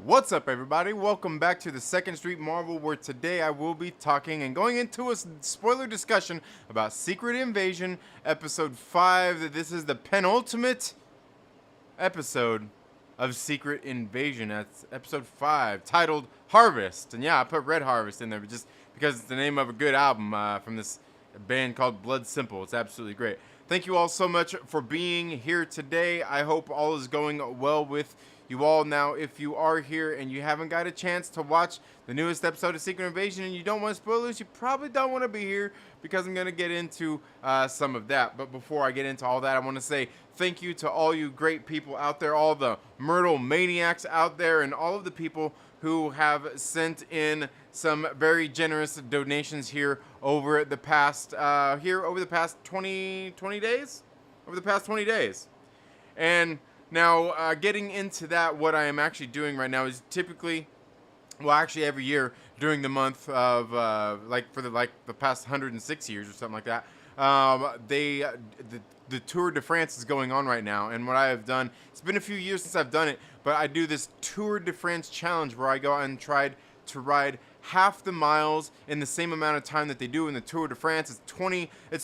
What's up, everybody? Welcome back to the Second Street Marvel, where today I will be talking and going into a spoiler discussion about Secret Invasion Episode 5. This is the penultimate episode of Secret Invasion. That's Episode 5, titled Harvest. And yeah, I put Red Harvest in there just because it's the name of a good album from this band called Blood Simple. It's absolutely great. Thank you all so much for being here today. I hope all is going well with you all. Now, if you are here and you haven't got a chance to watch the newest episode of Secret Invasion and you don't want spoilers, you probably don't want to be here because I'm going to get into some of that. But before I get into all that, I want to say thank you to all you great people out there, all the Myrtle Maniacs out there, and all of the people who have sent in some very generous donations here over the past 20 days? Over the past 20 days. And now, getting into that, what I am actually doing right now is typically, well, actually every year during the month of, for the past 106 years or something like that, the Tour de France is going on right now. And what I have done, it's been a few years since I've done it, but I do this Tour de France challenge where I go out and try to ride half the miles in the same amount of time that they do in the Tour de France. It's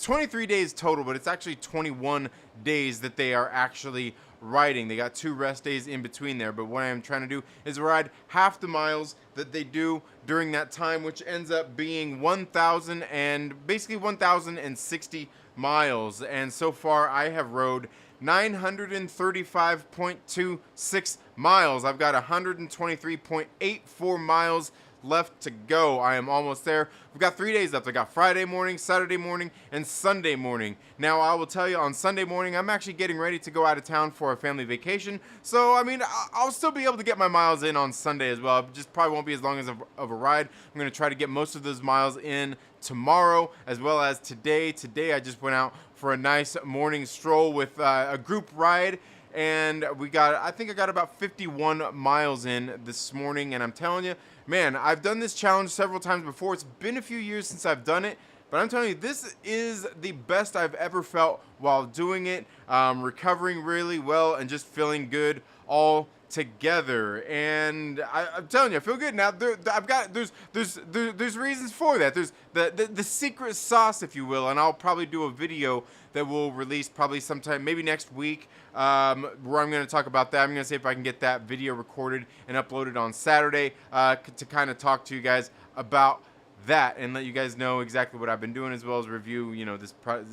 23 days total, but it's actually 21 days that they are actually riding. They got 2 rest days in between there, but what I'm trying to do is ride half the miles that they do during that time, which ends up being 1,060 miles. And so far I have rode 935.26 miles. I've got 123.84 miles left to go. I am almost there. We've got 3 days left. I got Friday morning, Saturday morning, and Sunday morning. Now, I will tell you, on Sunday morning, I'm actually getting ready to go out of town for a family vacation. So, I mean, I'll still be able to get my miles in on Sunday as well. It just probably won't be as long as of a ride. I'm going to try to get most of those miles in tomorrow as well as today. Today, I just went out for a nice morning stroll with a group ride. And I think I got about 51 miles in this morning. And I'm telling you, man, I've done this challenge several times before. It's been a few years since I've done it, but I'm telling you, this is the best I've ever felt while doing it, recovering really well and just feeling good all together. And I'm telling you, I feel good now. There's reasons for that. There's the secret sauce, if you will, and I'll probably do a video that we'll release probably sometime, maybe next week, where I'm going to talk about that. I'm going to see if I can get that video recorded and uploaded on Saturday to kind of talk to you guys about that and let you guys know exactly what I've been doing, as well as review,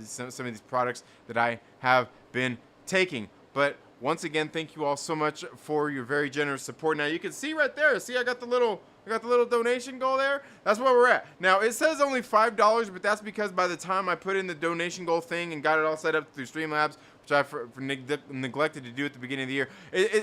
some of these products that I have been taking. But once again, thank you all so much for your very generous support. Now, you can see right there, I got the little We got the little donation goal there. That's where we're at. Now, it says only $5, but that's because by the time I put in the donation goal thing and got it all set up through Streamlabs, which I neglected to do at the beginning of the year,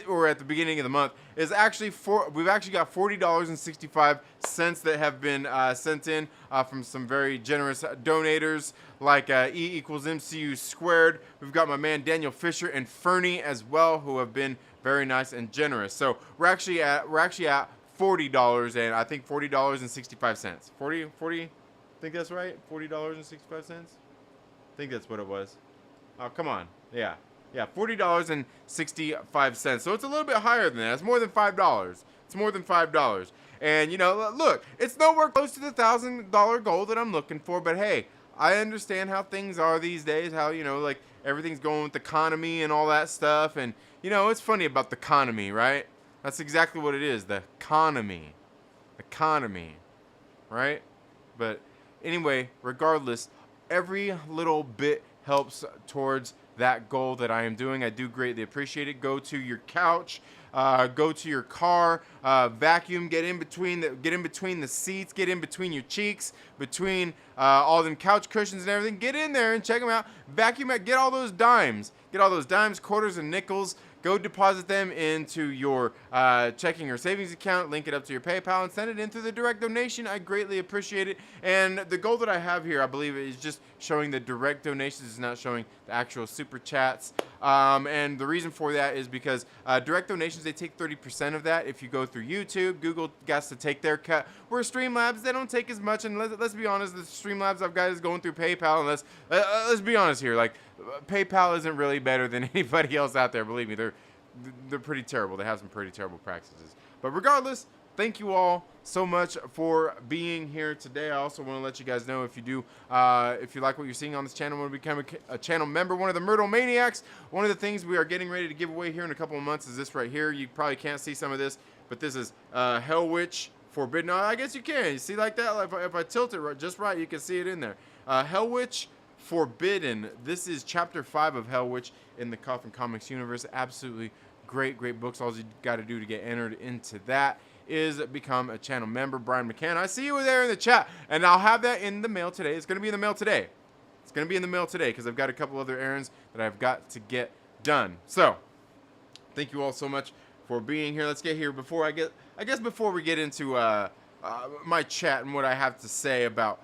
or at the beginning of the month, is actually we've actually got $40.65 that have been sent in from some very generous donators like E=MCU². We've got my man Daniel Fisher and Fernie as well, who have been very nice and generous. So we're actually at $40, and I think $40.65. 40, I think that's right. $40.65. I think that's what it was. Oh, come on. Yeah, $40.65. So it's a little bit higher than that. It's more than $5. It's more than $5. And, you know, look, it's nowhere close to the $1,000 goal that I'm looking for. But, hey, I understand how things are these days, how, you know, like, everything's going with the economy and all that stuff. And, you know, it's funny about the economy, right? That's exactly what it is, the economy. Economy, right? But anyway, regardless, every little bit helps towards that goal that I am doing. I do greatly appreciate it. Go to your couch, go to your car, vacuum, get in between the seats, get in between your cheeks, between all them couch cushions and everything. Get in there and check them out. Vacuum out, get all those dimes, quarters, and nickels. Go deposit them into your checking or savings account, link it up to your PayPal, and send it in through the direct donation. I greatly appreciate it. And the goal that I have here, I believe, is just showing the direct donations. It's not showing the actual super chats. And the reason for that is because direct donations, they take 30% of that. If you go through YouTube, Google gets to take their cut. Where Streamlabs, they don't take as much. And let's be honest, the Streamlabs I've got is going through PayPal. And let's be honest here, like, PayPal isn't really better than anybody else out there. Believe me, they're pretty terrible. They have some pretty terrible practices. But regardless, thank you all so much for being here today. I also want to let you guys know, if you do, if you like what you're seeing on this channel, want to become a channel member, one of the Myrtle Maniacs. One of the things we are getting ready to give away here in a couple of months is this right here. You probably can't see some of this, but this is Hell Witch Forbidden. I guess you can. You see like that? If I tilt it just right, you can see it in there. Hell Witch Forbidden. This is chapter 5 of Hell Witch in the Coffin Comics universe. Absolutely great books. All you got to do to get entered into that is become a channel member. Brian Mccann, I see you there in the chat, and I'll have that in the mail today. It's going to be in the mail today. It's going to be in the mail today because I've got a couple other errands that I've got to get done. So, thank you all so much for being here. Let's get here before we get into my chat and what I have to say about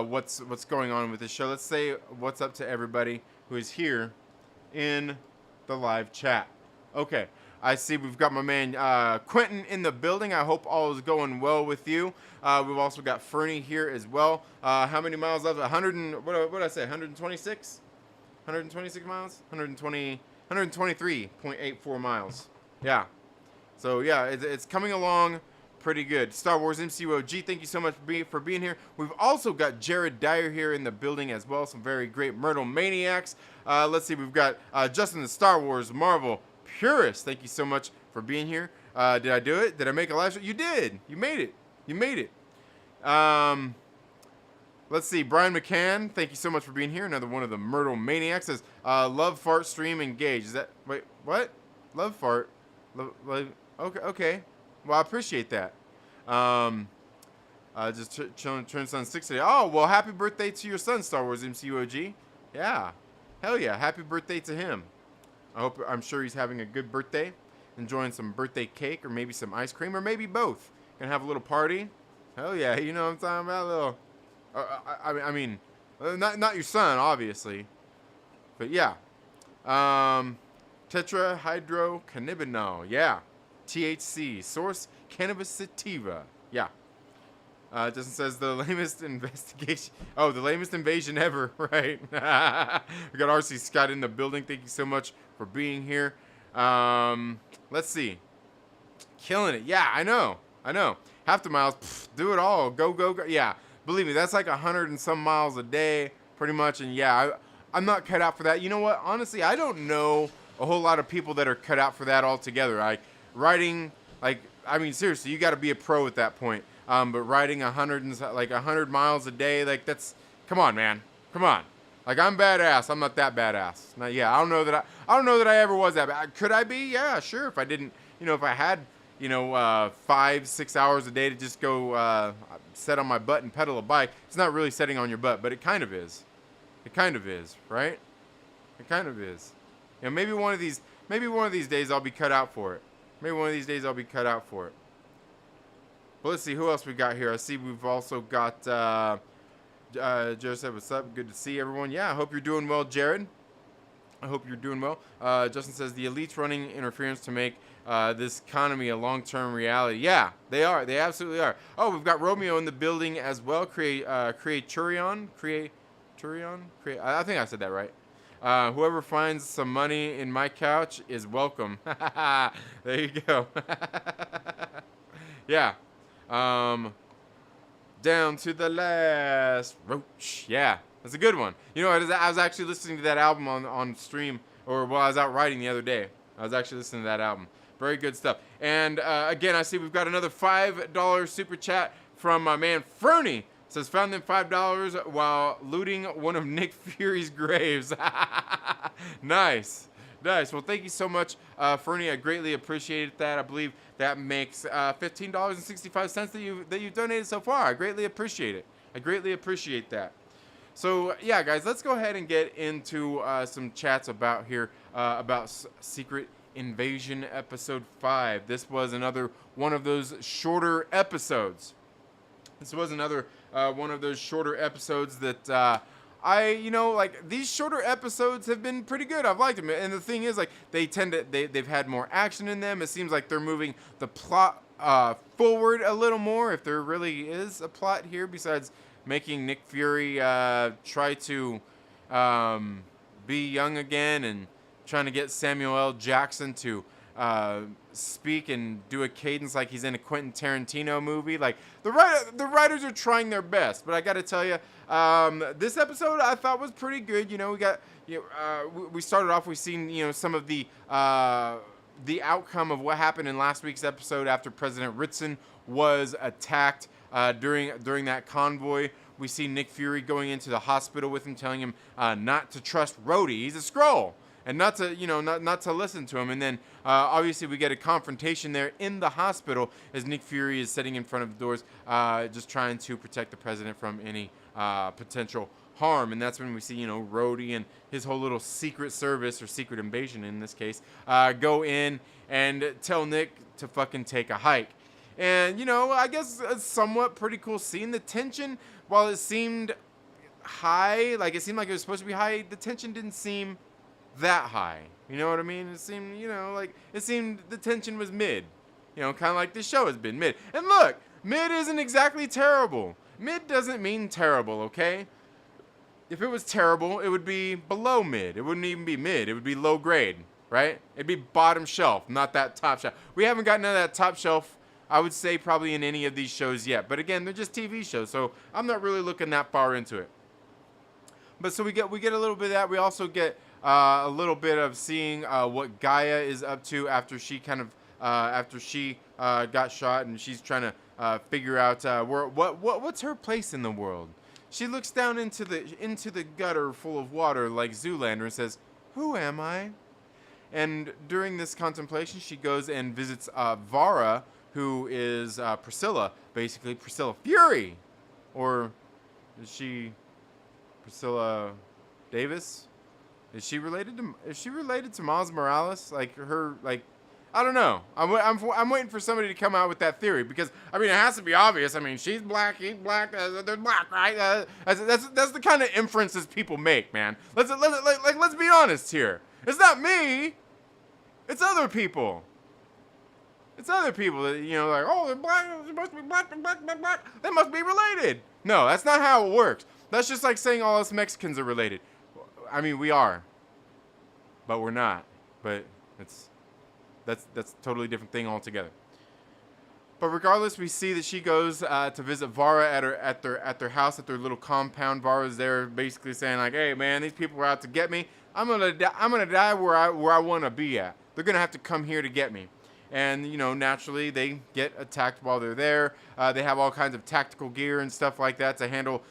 what's going on with this show. Let's say what's up to everybody who is here in the live chat. Okay, I see we've got my man Quentin in the building. I hope all is going well with you. We've also got Fernie here as well. How many miles left? 100 and what did I say? 126? 126 miles? 123.84 miles. Yeah. So yeah, it's coming along pretty good. StarWarsMCU-OG, thank you so much for being here. We've also got Jared Dyer here in the building as well. Some very great Myrtle Maniacs. Let's see, we've got Justin the Star Wars Marvel Purist. Thank you so much for being here. Did I do it? Did I make a live show? You did. You made it. You made it. Let's see, Brian Mccann, thank you so much for being here. Another one of the Myrtle Maniacs says, love fart stream engaged. Is that, wait, what? Love fart? Okay. Well, I appreciate that. Just turned son 6 today. Oh, well, happy birthday to your son, Star Wars MCU-OG. Yeah. Hell yeah. Happy birthday to him. I'm sure he's having a good birthday, enjoying some birthday cake or maybe some ice cream or maybe both. Gonna have a little party. Hell yeah. You know what I'm talking about? A little, I mean, not your son, obviously. But yeah. Tetrahydrocannabinol. Yeah. THC. Source cannabis sativa. Yeah. Justin says the lamest investigation. Oh, the lamest invasion ever. Right. We got RC Scott in the building. Thank you so much for being here. Let's see. Killing it. Yeah, I know. Half the miles. Pff, do it all. Go. Yeah. Believe me, that's like 100 and some miles a day, pretty much. And yeah, I'm not cut out for that. You know what? Honestly, I don't know a whole lot of people that are cut out for that altogether. Like riding, I mean, seriously, you got to be a pro at that point. But riding 100 miles a day, like that's, come on, man, come on. Like I'm badass. I'm not that badass. Not, yeah, I don't know that I ever was that bad. Could I be? Yeah, sure. If I didn't, if I had, 5-6 hours a day to just go sit on my butt and pedal a bike. It's not really sitting on your butt, but it kind of is. It kind of is, right? It kind of is. Maybe one of these days I'll be cut out for it. Maybe one of these days I'll be cut out for it. But let's see who else we got here. I see we've also got Jared said, "What's up? Good to see everyone." Yeah, I hope you're doing well, Jared. I hope you're doing well. Justin says the elites running interference to make this economy a long-term reality. Yeah, they are. They absolutely are. Oh, we've got Romeo in the building as well. I think I said that right. Whoever finds some money in my couch is welcome. There you go. Yeah. Down to the last roach. Yeah, that's a good one. I was actually listening to that album on stream, or while I was out riding the other day. I was actually listening to that album. Very good stuff. And again, I see we've got another $5 super chat from my man Fernie. Says, found them $5 while looting one of Nick Fury's graves. Nice. Nice. Well, thank you so much, Fernie. I greatly appreciate that. I believe that makes $15.65 that you've donated so far. I greatly appreciate it. I greatly appreciate that. So, yeah, guys, let's go ahead and get into some chats about Secret Invasion Episode 5. This was another one of those shorter episodes. This was another one of those shorter episodes that these shorter episodes have been pretty good. I've liked them. And the thing is, they've had more action in them. It seems like they're moving the plot forward a little more, if there really is a plot here, besides making Nick Fury try to be young again and trying to get Samuel L. Jackson to speak and do a cadence like he's in a Quentin Tarantino movie. Like the writers are trying their best, but I got to tell you, this episode I thought was pretty good. We started off. We've seen some of the outcome of what happened in last week's episode after President Ritson was attacked during that convoy. We see Nick Fury going into the hospital with him, telling him not to trust Rhodey. He's a Skrull. And not to listen to him. And then obviously we get a confrontation there in the hospital as Nick Fury is sitting in front of the doors, just trying to protect the president from any potential harm. And that's when we see Rhodey and his whole little secret service, or secret invasion in this case, go in and tell Nick to fucking take a hike. And I guess a somewhat pretty cool scene. The tension, while it seemed high, like it seemed like it was supposed to be high, the tension didn't seem that high. You know what I mean? It seemed, it seemed the tension was mid. Kind of like this show has been mid. And look, mid isn't exactly terrible. Mid doesn't mean terrible, okay? If it was terrible, it would be below mid. It wouldn't even be mid. It would be low grade, right? It'd be bottom shelf, not that top shelf. We haven't gotten none of that top shelf, I would say, probably in any of these shows yet. But again, they're just TV shows, so I'm not really looking that far into it. But so we get a little bit of that. We also get a little bit of seeing what Gaia is up to after she got shot, and she's trying to figure out what's her place in the world. She looks down into the gutter full of water like Zoolander and says, "Who am I?" And during this contemplation, she goes and visits Vara, who is Priscilla, basically Priscilla Fury, or is she Priscilla Davis? Is she related to Miles Morales? I don't know. I'm waiting for somebody to come out with that theory, because it has to be obvious. She's black, he's black, they're black, right? That's the kind of inferences people make, man. Let's be honest here. It's not me. It's other people. It's other people that oh, they're black. They must be black. They must be related. No, that's not how it works. That's just like saying all us Mexicans are related. We are, but we're not. But that's a totally different thing altogether. But regardless, we see that she goes to visit Vara at their house, at their little compound. Vara's there, basically saying like, "Hey man, these people are out to get me. I'm gonna die where I want to be at. They're gonna have to come here to get me." And naturally they get attacked while they're there. They have all kinds of tactical gear and stuff like that to handle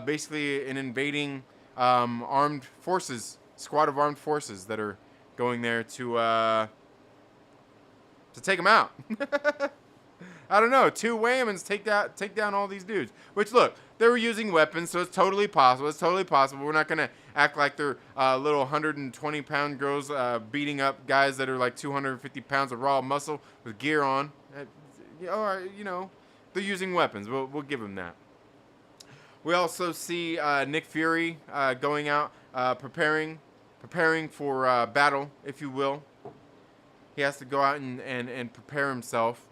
basically an invading armed forces, squad of armed forces that are going there to to take them out. I don't know. 2 whammons take down all these dudes. Which, look, they were using weapons, so it's totally possible. It's totally possible. We're not going to act like they're little 120-pound girls beating up guys that are like 250 pounds of raw muscle with gear on. All right, you know, they're using weapons. We'll give them that. We also see Nick Fury going out, preparing for battle, if you will. He has to go out and prepare himself.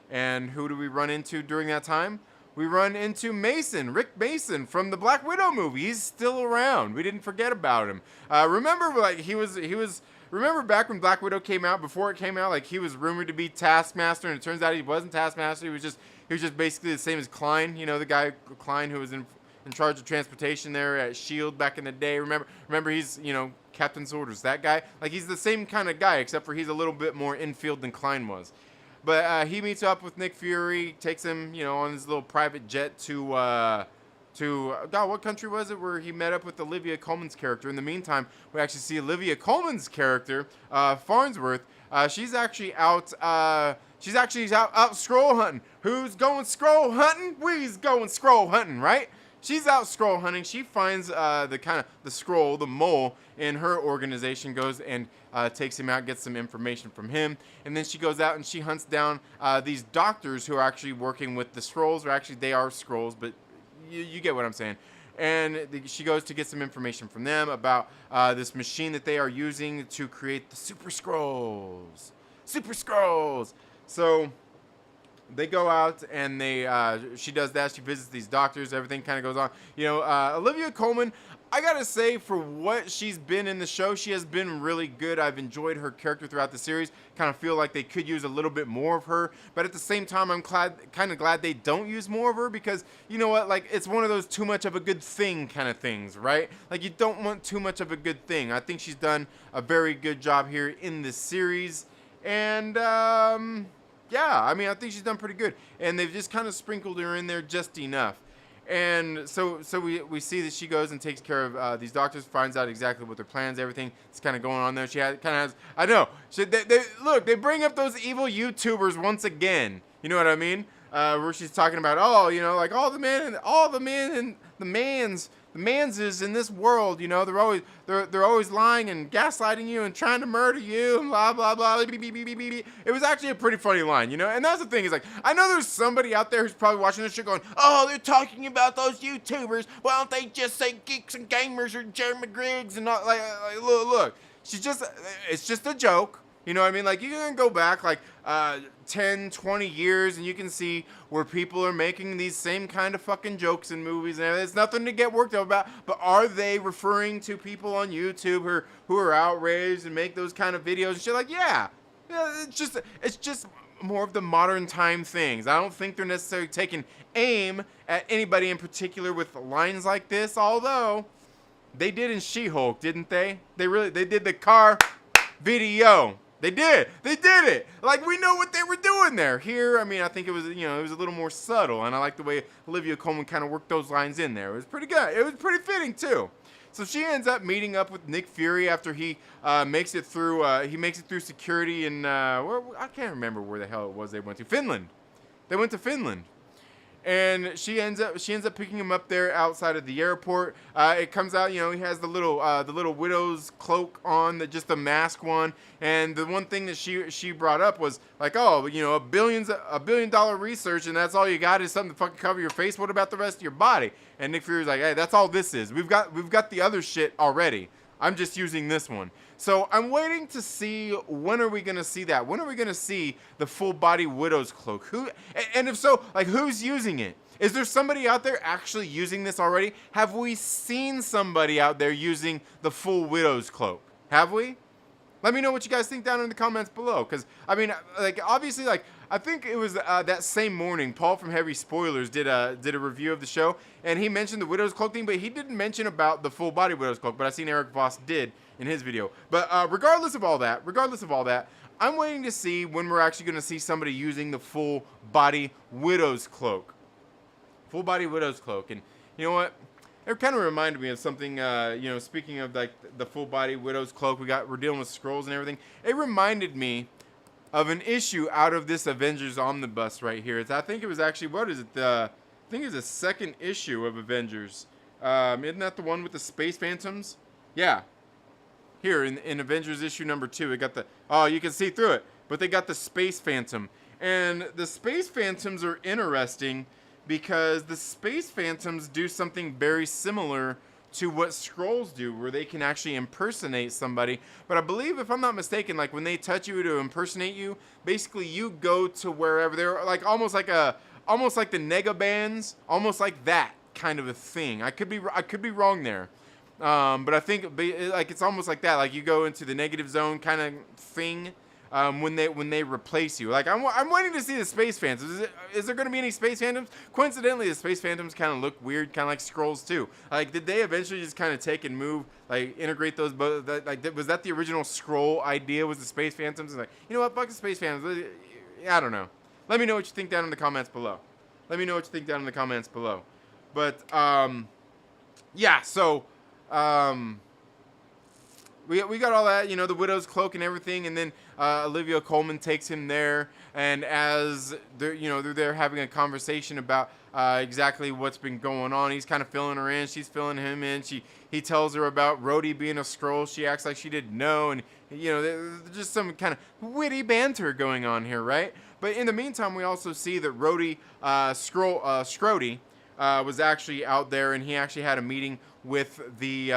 And who do we run into during that time? We run into Mason, Rick Mason from the Black Widow movie. He's still around. We didn't forget about him. Remember, like he was. Remember back when Black Widow came out? Before it came out, like he was rumored to be Taskmaster, and it turns out he wasn't Taskmaster. He was just basically the same as Klein. You know, the guy Klein who was in charge of transportation there at Shield back in the day. Remember he's, you know, Captain's Orders. That guy. Like he's the same kind of guy, except for he's a little bit more infield than Klein was. But he meets up with Nick Fury, takes him, you know, on his little private jet to God, what country was it where he met up with Olivia Colman's character? In the meantime, we actually see Olivia Colman's character, Farnsworth. She's actually out. She's out scroll hunting. Who's going scroll hunting? We's going scroll hunting, right? She's out scroll hunting. She finds the scroll, the mole in her organization, goes and takes him out, gets some information from him, and then she goes out and she hunts down these doctors who are actually working with the scrolls, or actually they are scrolls, but you get what I'm saying. And she goes to get some information from them about this machine that they are using to create the Super Scrolls. Super Scrolls! So they go out and she does that. She visits these doctors. Everything kind of goes on. You know, Olivia Colman, I gotta say, for what she's been in the show, she has been really good. I've enjoyed her character throughout the series. Kind of feel like they could use a little bit more of her, but at the same time, I'm kind of glad they don't use more of her, because you know what? Like, it's one of those too much of a good thing kind of things, right? Like, you don't want too much of a good thing. I think she's done a very good job here in this series, and yeah, I mean, I think she's done pretty good, and they've just kind of sprinkled her in there just enough. And so we see that she goes and takes care of these doctors, finds out exactly what their plans, everything that's kind of going on there. She kind of has, I know, they bring up those evil YouTubers once again. You know what I mean? Where she's talking about, oh, you know, like all the manses in this world, you know, they're always lying and gaslighting you and trying to murder you and blah blah blah. It was actually a pretty funny line, you know. And that's the thing, is like, I know there's somebody out there who's probably watching this shit going, oh, they're talking about those YouTubers. Why don't they just say Geeks and Gamers or Jeremy Griggs and not like look. It's just a joke. You know what I mean? Like, you can go back like 10, 20 years and you can see where people are making these same kind of fucking jokes in movies, and it's nothing to get worked up about. But are they referring to people on YouTube who are outraged and make those kind of videos and shit? Like, yeah, it's just more of the modern time things. I don't think they're necessarily taking aim at anybody in particular with lines like this, although they did in She-Hulk, didn't they? They did the car video. They did it. Like, we know what they were doing there. Here, I mean, I think it was, you know, it was a little more subtle, and I like the way Olivia Colman kind of worked those lines in there. It was pretty good. It was pretty fitting too. So she ends up meeting up with Nick Fury after he makes it through security in I can't remember where the hell it was they went to. Finland. They went to Finland. And she ends up picking him up there outside of the airport. It comes out, you know, he has the little widow's cloak on, just the mask one. And the one thing that she brought up was like, oh, you know, $1 billion research, and that's all you got is something to fucking cover your face. What about the rest of your body? And Nick Fury's like, hey, that's all this is. We've got the other shit already. I'm just using this one. So I'm waiting to see, when are we going to see that? When are we going to see the full body widow's cloak? Who, and if so, like, who's using it? Is there somebody out there actually using this already? Have we seen somebody out there using the full widow's cloak? Have we? Let me know what you guys think down in the comments below. Because, I mean, like, obviously, like, I think it was that same morning, Paul from Heavy Spoilers did a review of the show, and he mentioned the Widow's Cloak thing, but he didn't mention about the full body Widow's Cloak, but I seen Eric Voss did in his video. But regardless of all that, I'm waiting to see when we're actually going to see somebody using the full body Widow's Cloak. Full body Widow's Cloak. And you know what? It kind of reminded me of something, you know, speaking of like the full body Widow's Cloak, we're dealing with scrolls and everything. It reminded me of an issue out of this Avengers omnibus right here. I think it was actually, what is it? I think it's the second issue of Avengers. Isn't that the one with the Space Phantoms? Yeah. Here in Avengers issue number 2, it got the, oh, you can see through it, but they got the Space Phantom. And the Space Phantoms are interesting because the Space Phantoms do something very similar to what Skrulls do, where they can actually impersonate somebody. But I believe, if I'm not mistaken, like when they touch you to impersonate you, basically you go to wherever they're, like almost like the nega bands, almost like that kind of a thing. I could be wrong there. But I think like it's almost like that. Like you go into the negative zone kind of thing when they replace you. Like I'm waiting to see the Space Phantoms. Is there going to be any Space Phantoms? Coincidentally, the Space Phantoms kind of look weird, kind of like Skrulls too. Like did they eventually just kind of take and move, like integrate those? Like was that the original Skrull idea? Was the Space Phantoms? And like, you know what? Fuck the Space Phantoms. I don't know. Let me know what you think down in the comments below. But yeah. So. We got all that, the Widow's cloak and everything, and then Olivia Colman takes him there, and as they're there having a conversation about exactly what's been going on. He's kind of filling her in, she's filling him in. He tells her about Rhodey being a Skrull. She acts like she didn't know, and there's just some kind of witty banter going on here, right? But in the meantime, we also see that Rhodey, Scrody, was actually out there, and he actually had a meeting with the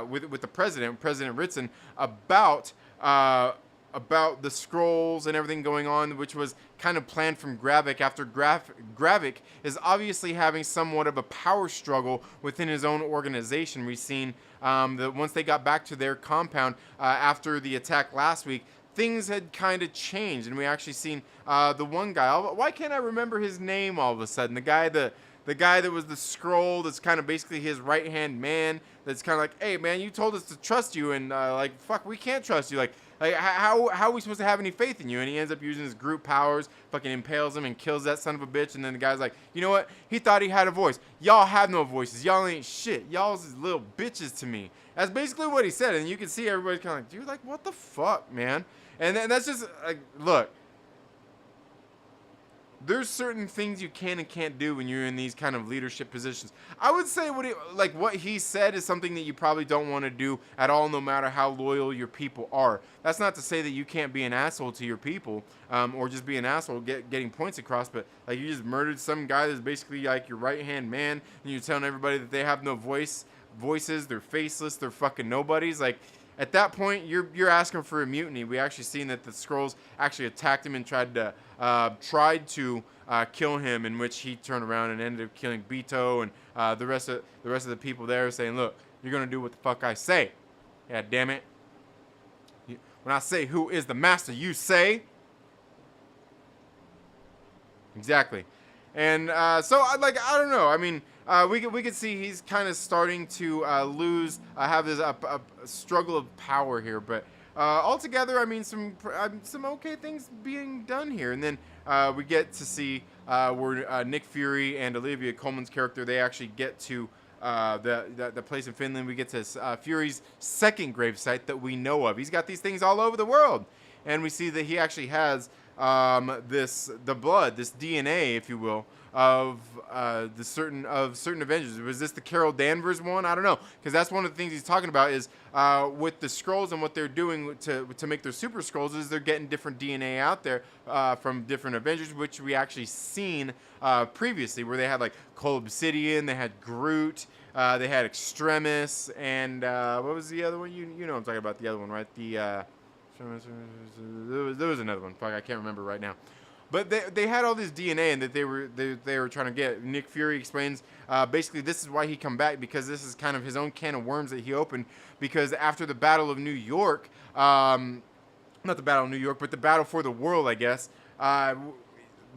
with the President Ritson, about the Skrulls and everything going on, which was kind of planned from Gravik, after Gravik is obviously having somewhat of a power struggle within his own organization. We've seen that once they got back to their compound after the attack last week, things had kind of changed, and we actually seen the one guy. Why can't I remember his name all of a sudden? The guy that was the Skrull, that's kind of basically his right-hand man, that's kind of like, hey, man, you told us to trust you, and, like, fuck, we can't trust you. Like how are we supposed to have any faith in you? And he ends up using his group powers, fucking impales him and kills that son of a bitch, and then the guy's like, you know what? He thought he had a voice. Y'all have no voices. Y'all ain't shit. Y'all's little bitches to me. That's basically what he said, and you can see everybody kind of like, dude, like, what the fuck, man? And that's just, like, look. There's certain things you can and can't do when you're in these kind of leadership positions. I would say what he said is something that you probably don't want to do at all, no matter how loyal your people are. That's not to say that you can't be an asshole to your people, or just be an asshole getting points across, but like you just murdered some guy that's basically like your right-hand man, and you're telling everybody that they have no voices, they're faceless, they're fucking nobodies. Like, at that point, you're asking for a mutiny. We actually seen that the Skrulls actually attacked him and tried to kill him, in which he turned around and ended up killing Veedo and the rest of the people there, saying, "Look, you're gonna do what the fuck I say." Yeah, damn it. When I say who is the master, you say. Exactly. And so, I don't know. I mean, we could see he's kind of starting to have this struggle of power here. But altogether, I mean, some okay things being done here. And then we get to see where Nick Fury and Olivia Colman's character, they actually get to the place in Finland. We get to Fury's second gravesite that we know of. He's got these things all over the world. And we see that he actually has the blood, this DNA, if you will, of certain Avengers. Was this the Carol Danvers one? I don't know, because that's one of the things he's talking about is with the Skrulls and what they're doing to make their Super Skrulls is they're getting different DNA out there from different Avengers, which we actually seen previously, where they had like Cole Obsidian, they had Groot, they had Extremis, and what was the other one? You know what I'm talking about, the other one, right? There was another one. Fuck, I can't remember right now. But they had all this DNA, and that they were trying to get. Nick Fury explains basically this is why he come back, because this is kind of his own can of worms that he opened, because after the Battle of New York, not the Battle of New York, but the Battle for the World, I guess,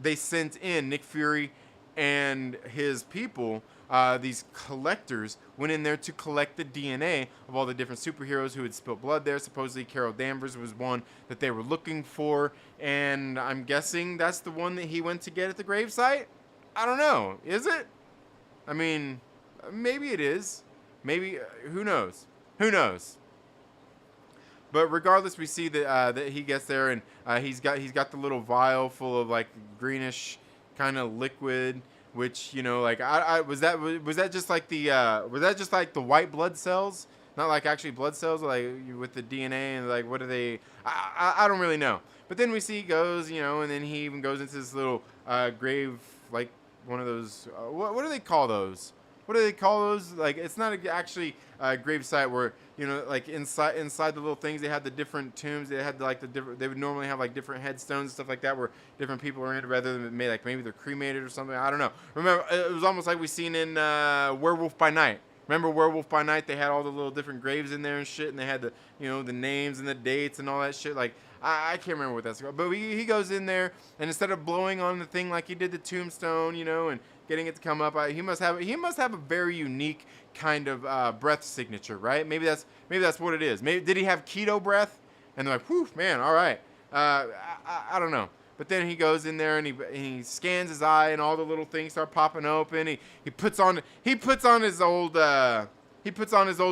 they sent in Nick Fury and his people. These collectors went in there to collect the DNA of all the different superheroes who had spilled blood there. Supposedly Carol Danvers was one that they were looking for, and I'm guessing that's the one that he went to get at the gravesite. I don't know. Is it? I mean, maybe it is. Maybe, who knows? Who knows? But regardless, we see that he gets there, and he's got the little vial full of like greenish kind of liquid, which like I was that just like the white blood cells, not like actually blood cells, like with the DNA, and like what are they? I don't really know. But then we see he goes, and then he even goes into this little grave, like one of those. What do they call those? What do they call those? Like, it's not actually a grave site where, like inside the little things, they had the different tombs. They had like they would normally have like different headstones and stuff like that where different people are in it, rather than maybe they're cremated or something. I don't know. Remember, it was almost like we seen in Werewolf by Night. Remember Werewolf by Night? They had all the little different graves in there and shit, and they had the, the names and the dates and all that shit. Like, I can't remember what that's called. But he goes in there, and instead of blowing on the thing like he did the tombstone, and getting it to come up, he must have a very unique kind of breath signature, right? Maybe that's what it is. Maybe did he have keto breath? And they're like, whew, man, all right. I don't know. But then he goes in there and he scans his eye, and all the little things start popping open. He puts on his old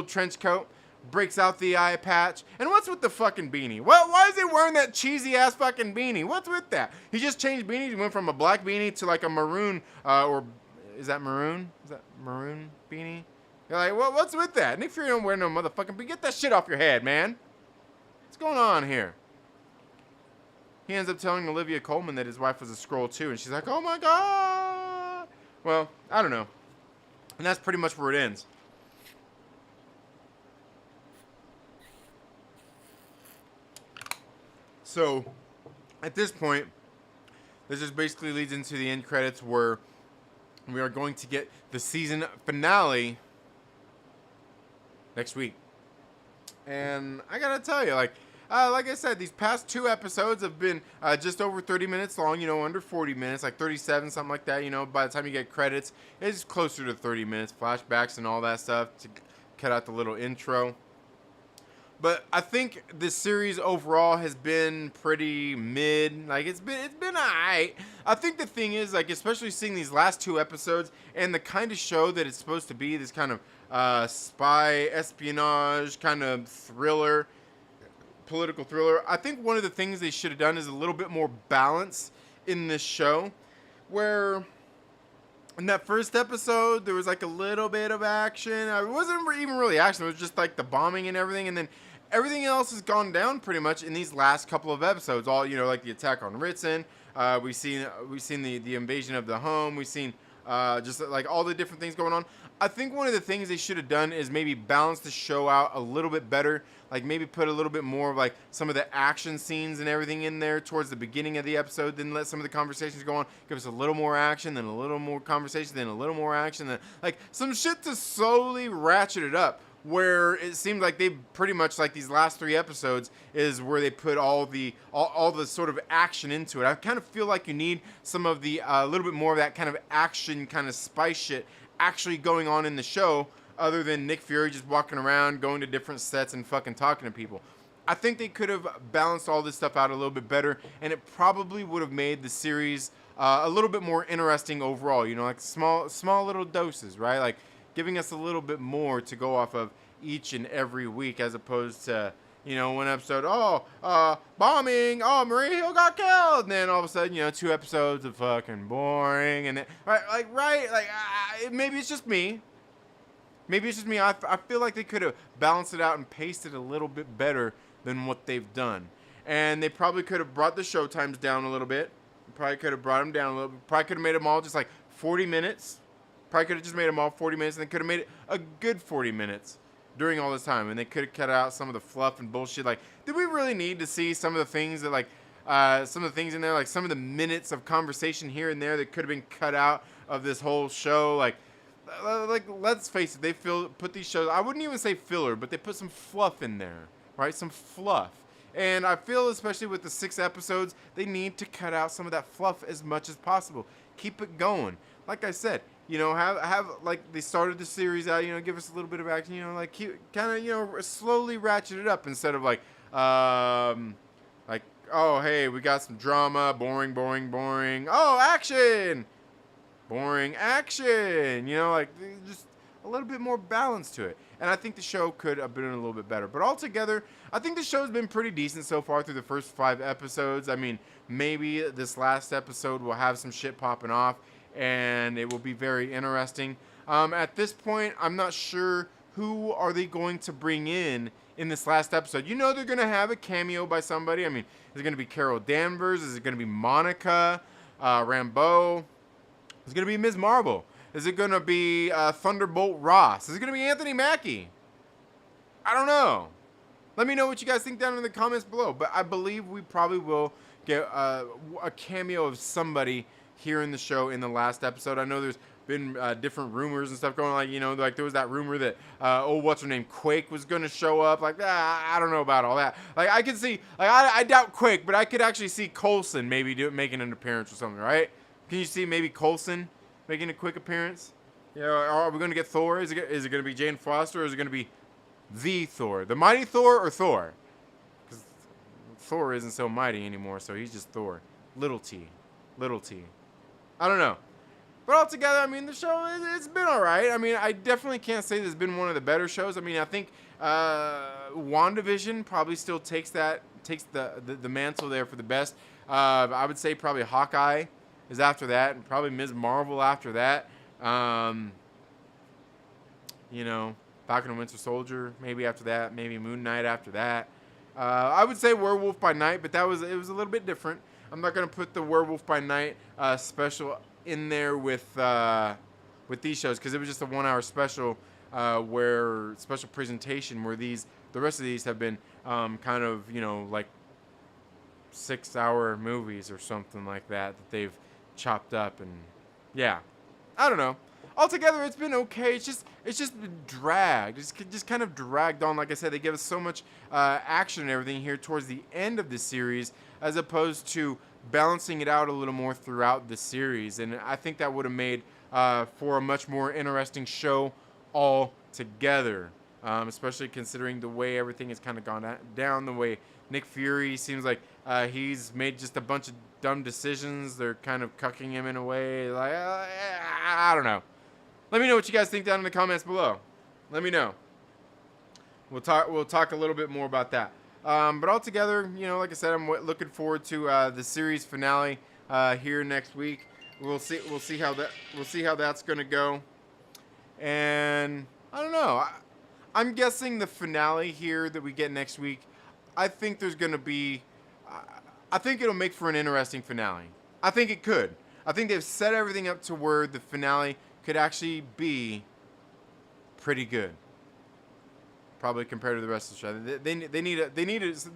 trench coat, breaks out the eye patch. And what's with the fucking beanie? Why is he wearing that cheesy ass fucking beanie? What's with that? He just changed beanies. He went from a black beanie to like a maroon, or is that maroon? Is that maroon beanie? You're like, what's with that? Nick Fury don't wear no motherfucking beanie. Get that shit off your head, man. What's going on here? He ends up telling Olivia Colman that his wife was a Skrull too, and she's like, oh my god. Well, I don't know. And that's pretty much where it ends. So, at this point, this just basically leads into the end credits, where we are going to get the season finale next week. And I gotta tell you, like I said, these past 2 episodes have been just over 30 minutes long, under 40 minutes, like 37, something like that. By the time you get credits, it's closer to 30 minutes, flashbacks and all that stuff to cut out the little intro. But I think this series overall has been pretty mid. Like, it's been alright. I think the thing is, like, especially seeing these last 2 episodes and the kind of show that it's supposed to be, this kind of spy, espionage, kind of thriller, political thriller. I think one of the things they should have done is a little bit more balance in this show, where in that first episode there was like a little bit of action. It wasn't even really action. It was just like the bombing and everything, and then everything else has gone down pretty much in these last couple of episodes. All like the attack on Ritson. We've seen the invasion of the home. We've seen just like all the different things going on. I think one of the things they should have done is maybe balance the show out a little bit better. Like maybe put a little bit more of like some of the action scenes and everything in there towards the beginning of the episode. Then let some of the conversations go on. Give us a little more action, then a little more conversation, then a little more action. Then like some shit to slowly ratchet it up. Where it seemed like they pretty much, like these last 3 episodes is where they put all the sort of action into it. I kind of feel like you need some of the a little bit more of that kind of action, kind of spice shit actually going on in the show, other than Nick Fury just walking around, going to different sets and fucking talking to people. I think they could have balanced all this stuff out a little bit better, and it probably would have made the series a little bit more interesting overall. Like small little doses, right? Like giving us a little bit more to go off of each and every week, as opposed to, one episode, bombing, Maria Hill got killed, and then all of a sudden, 2 episodes of fucking boring, and then, maybe it's just me. I feel like they could have balanced it out and paced it a little bit better than what they've done. And they probably could have brought the show times down a little bit. Probably could have brought them down a little bit. Probably could have made them all just like 40 minutes. Probably could have just made them all 40 minutes, and they could have made it a good 40 minutes during all this time. And they could have cut out some of the fluff and bullshit. Like, did we really need to see some of the things that, like, some of the things in there, like some of the minutes of conversation here and there that could have been cut out of this whole show? Like let's face it, they put these shows, I wouldn't even say filler, but they put some fluff in there, right? Some fluff. And I feel, especially with the 6 episodes, they need to cut out some of that fluff as much as possible. Keep it going. Like I said, have like they started the series out, give us a little bit of action, like keep kind of, slowly ratchet it up, instead of like, oh, hey, we got some drama, boring. Oh, action, boring action, like just a little bit more balance to it. And I think the show could have been a little bit better. But altogether, I think the show's been pretty decent so far through the first 5 episodes. I mean, maybe this last episode will have some shit popping off, and it will be very interesting. At this point, I'm not sure who are they going to bring in this last episode. You know they're going to have a cameo by somebody. I mean, is it going to be Carol Danvers? Is it going to be Monica Rambeau? Is it going to be Ms. Marvel? Is it going to be Thunderbolt Ross? Is it going to be Anthony Mackie? I don't know. Let me know what you guys think down in the comments below. But I believe we probably will get a cameo of somebody here in the show in the last episode. I know there's been different rumors and stuff going, like, you know, like there was that rumor that what's her name, Quake was gonna show up. Like, I don't know about all that. Like, I could see, like, I doubt Quake, but I could actually see Coulson maybe making an appearance or something, right? Can you see maybe Coulson making a quick appearance? Yeah, are we gonna get Thor? Is it gonna be Jane Foster, or is it gonna be the Thor, the mighty Thor, or Thor? Because Thor isn't so mighty anymore, so he's just Thor. Little T. I don't know. But altogether, I mean, the show, it's been all right. I mean, I definitely can't say this has been one of the better shows. I mean, I think WandaVision probably still takes the mantle there for the best. I would say probably Hawkeye is after that, and probably Ms. Marvel after that. You know, Falcon and Winter Soldier maybe after that. Maybe Moon Knight after that. I would say Werewolf by Night, but it was a little bit different. I'm not gonna put the Werewolf by Night special in there with these shows, because it was just a 1 hour special special presentation where the rest of these have been kind of, you know, like 6 hour movies or something like that they've chopped up. And yeah, I don't know. Altogether, it's been okay. It's just been dragged. It's just kind of dragged on. Like I said, they give us so much action and everything here towards the end of the series, as opposed to balancing it out a little more throughout the series. And I think that would have made for a much more interesting show altogether, especially considering the way everything has kind of gone down, the way Nick Fury seems like he's made just a bunch of dumb decisions. They're kind of cucking him in a way. Like, I don't know. Let me know what you guys think down in the comments below. Let me know. We'll talk a little bit more about that. But altogether, you know, like I said, I'm looking forward to the series finale here next week. We'll see how that's gonna go. And I don't know. I'm guessing the finale here that we get next week, I think there's gonna be. I think it'll make for an interesting finale. I think it could. I think they've set everything up to where the finale could actually be pretty good. Probably compared to the rest of the show. They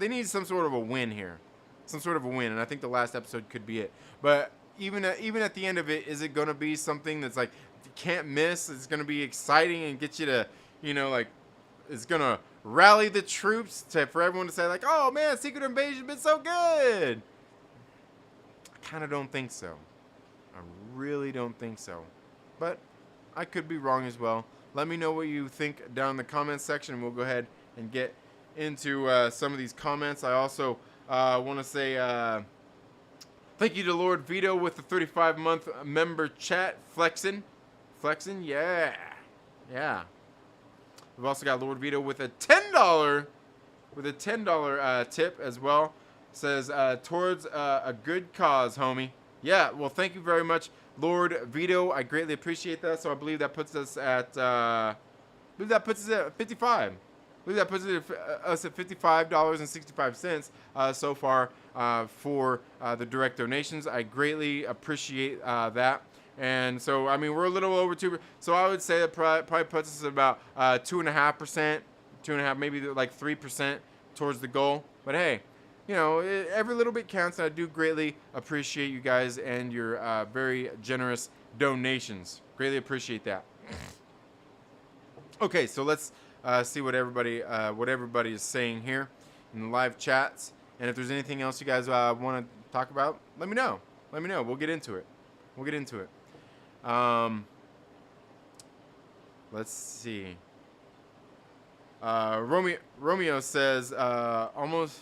need some sort of a win here. Some sort of a win, and I think the last episode could be it. But even at the end of it, is it going to be something that's like you can't miss? It's going to be exciting and get you to, you know, like, it's going to rally the troops for everyone to say, like, oh man, Secret Invasion's been so good. I kind of don't think so. I really don't think so. But I could be wrong as well. Let me know what you think down in the comments section, and we'll go ahead and get into some of these comments. I also want to say thank you to Lord Veedo with the 35-month member chat. Flexin', yeah. We've also got Lord Veedo with a $10 tip as well. Says towards a good cause, homie. Yeah, well, thank you very much, Lord Veedo. I greatly appreciate that. So I believe that puts us at 55. I believe that puts us at $55.65 so far for the direct donations. I greatly appreciate that. And so, I mean, we're a little over 2%. So I would say that probably puts us at about 2.5%, maybe like 3% towards the goal. But hey, you know, every little bit counts, and I do greatly appreciate you guys and your very generous donations. Greatly appreciate that. Okay, so let's see what everybody is saying here in the live chats. And if there's anything else you guys want to talk about, let me know. We'll get into it. Let's see. Romeo says almost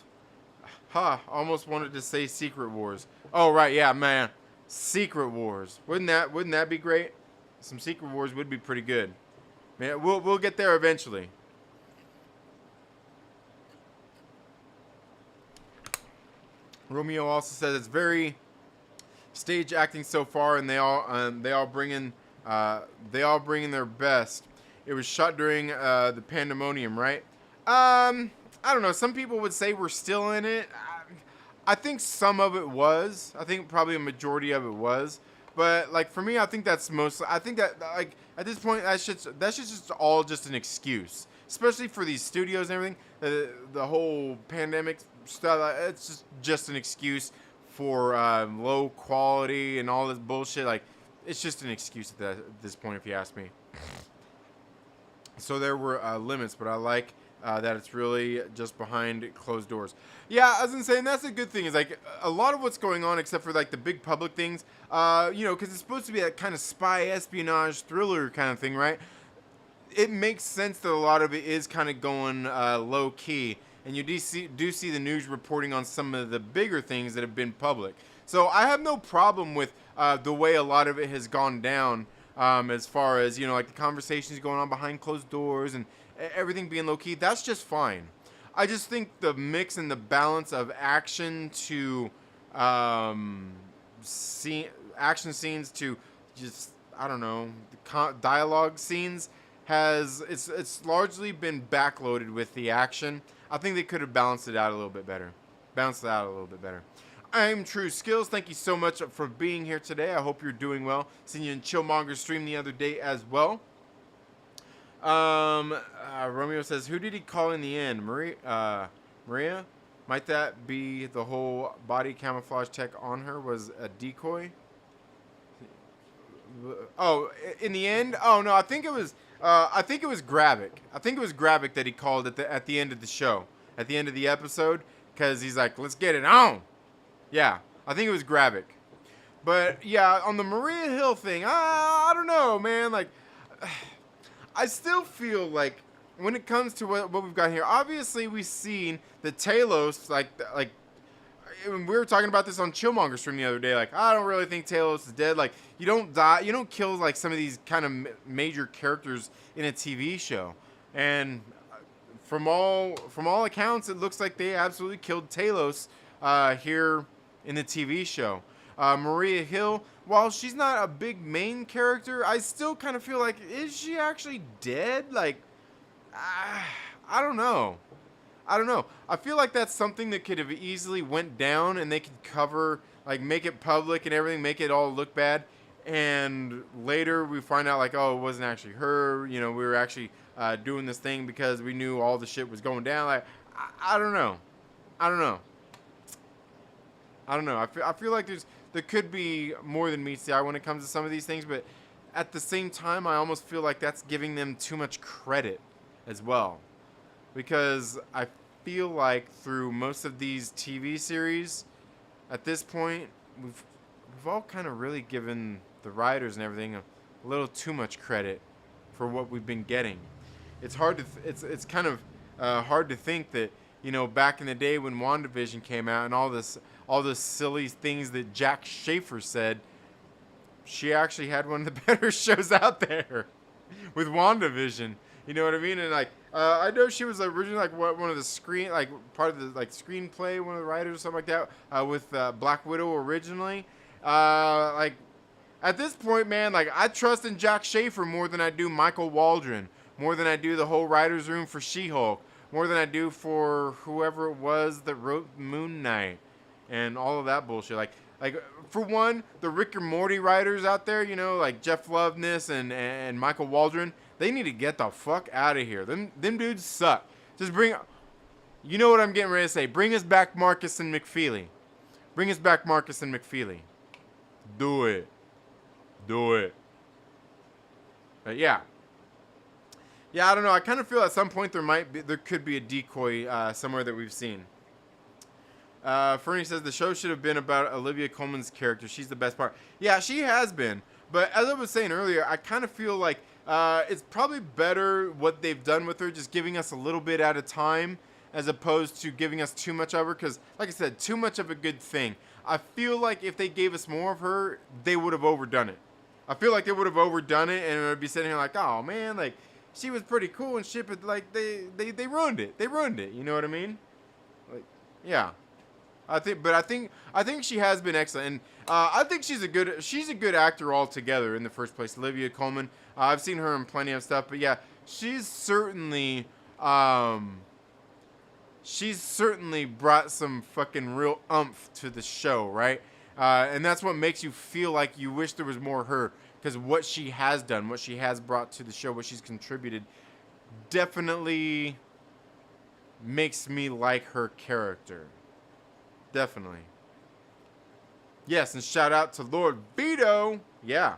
wanted to say Secret Wars. Oh right, yeah, man. Secret Wars. Wouldn't that be great? Some Secret Wars would be pretty good. Man, we'll get there eventually. Romeo also says it's very stage acting so far, and they all bring in their best. It was shot during the pandemonium, right? I don't know. Some people would say we're still in it. I think some of it was. I think probably a majority of it was. But like for me, I think that's mostly. I think that like at this point, that's just all just an excuse, especially for these studios and everything. The whole pandemic stuff. It's just an excuse for low quality and all this bullshit. Like it's just an excuse at this point, if you ask me. So there were limits, but I like that it's really just behind closed doors. Yeah, I was saying that's a good thing. Is like a lot of what's going on, except for like the big public things. Because it's supposed to be that kind of spy espionage thriller kind of thing, right? It makes sense that a lot of it is kind of going low key, and you do see the news reporting on some of the bigger things that have been public. So I have no problem with the way a lot of it has gone down, as far as like the conversations going on behind closed doors and everything being low key. That's just fine. I just think the mix and the balance of action to action scenes to just I don't know dialogue scenes it's largely been backloaded with the action. I think they could have balanced it out a little bit better. I'm True Skills. Thank you so much for being here today. I hope you're doing well. Seen you in Chillmonger's stream the other day as well. Romeo says, who did he call in the end? Maria? Might that be the whole body camouflage tech on her was a decoy? Oh, in the end? Oh no, I think it was Gravik. I think it was Gravik that he called at the end of the show, at the end of the episode, because he's like, let's get it on. Yeah, I think it was Gravik. But yeah, on the Maria Hill thing, I don't know, man. Like, I still feel like when it comes to what we've got here, obviously we've seen the Talos, like we were talking about this on Chillmonger stream the other day. Like, I don't really think Talos is dead. Like, you don't die, you don't kill like some of these kind of major characters in a TV show. And from all accounts, it looks like they absolutely killed Talos here in the TV show. Maria Hill, while she's not a big main character, I still kind of feel like, is she actually dead? Like, I don't know. I feel like that's something that could have easily went down and they could cover, like make it public and everything, make it all look bad. And later we find out like, oh, it wasn't actually her. We were actually doing this thing because we knew all the shit was going down. Like, I don't know. I feel like there could be more than meets the eye when it comes to some of these things, but at the same time, I almost feel like that's giving them too much credit as well. Because I feel like through most of these TV series, at this point, we've all kind of really given the writers and everything a little too much credit for what we've been getting. It's hard to it's kind of hard to think that back in the day when WandaVision came out and all the silly things that Jack Schaefer said, she actually had one of the better shows out there with WandaVision. You know what I mean? And like, I know she was originally like one of the part of the like screenplay, one of the writers or something like that, with Black Widow originally. Like, at this point, man, like I trust in Jack Schaefer more than I do Michael Waldron, more than I do the whole writers' room for She-Hulk, more than I do for whoever it was that wrote Moon Knight and all of that bullshit. Like for one, the Rick and Morty writers out there, like Jeff Loveness and Michael Waldron, they need to get the fuck out of here. Them dudes suck. Just bring, what I'm getting ready to say. Bring us back Marcus and McFeely. Do it. But yeah, I don't know. I kind of feel at some point there could be a decoy somewhere that we've seen. Fernie says the show should have been about Olivia Colman's character. She's the best part. Yeah, she has been. But as I was saying earlier, I kind of feel like it's probably better what they've done with her, just giving us a little bit at a time, as opposed to giving us too much of her. Because, like I said, too much of a good thing. I feel like if they gave us more of her, they would have overdone it. I feel like they would have overdone it, and it would be sitting here like, oh man, like she was pretty cool and shit, but like they ruined it. They ruined it. You know what I mean? Like, yeah. I think she has been excellent, and I think she's a good actor altogether in the first place. Olivia Colman. I've seen her in plenty of stuff, but yeah, she's certainly brought some fucking real oomph to the show, right? And that's what makes you feel like you wish there was more of her, because what she has done, what she has brought to the show, what she's contributed, definitely makes me like her character. Definitely. Yes, and shout out to Lord Veedo. Yeah.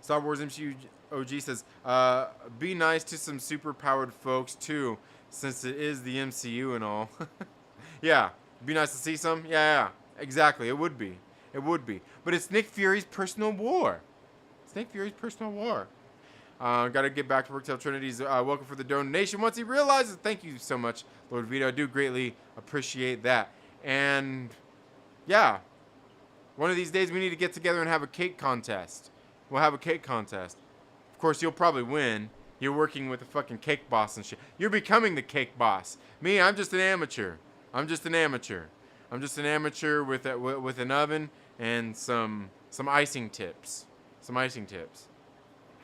Star Wars MCU-OG says, be nice to some super-powered folks, too, since it is the MCU and all. Yeah. Be nice to see some? Yeah. Exactly. It would be. It would be. But it's Nick Fury's personal war. It's Nick Fury's personal war. Got to get back to work. Tell Trinity's welcome for the donation. Once he realizes, thank you so much, Lord Veedo. I do greatly appreciate that. And, yeah. One of these days we need to get together and have a cake contest. We'll have a cake contest. Of course, you'll probably win. You're working with the fucking cake boss and shit. You're becoming the cake boss. Me, I'm just an amateur. I'm just an amateur with an oven and some icing tips. Some icing tips.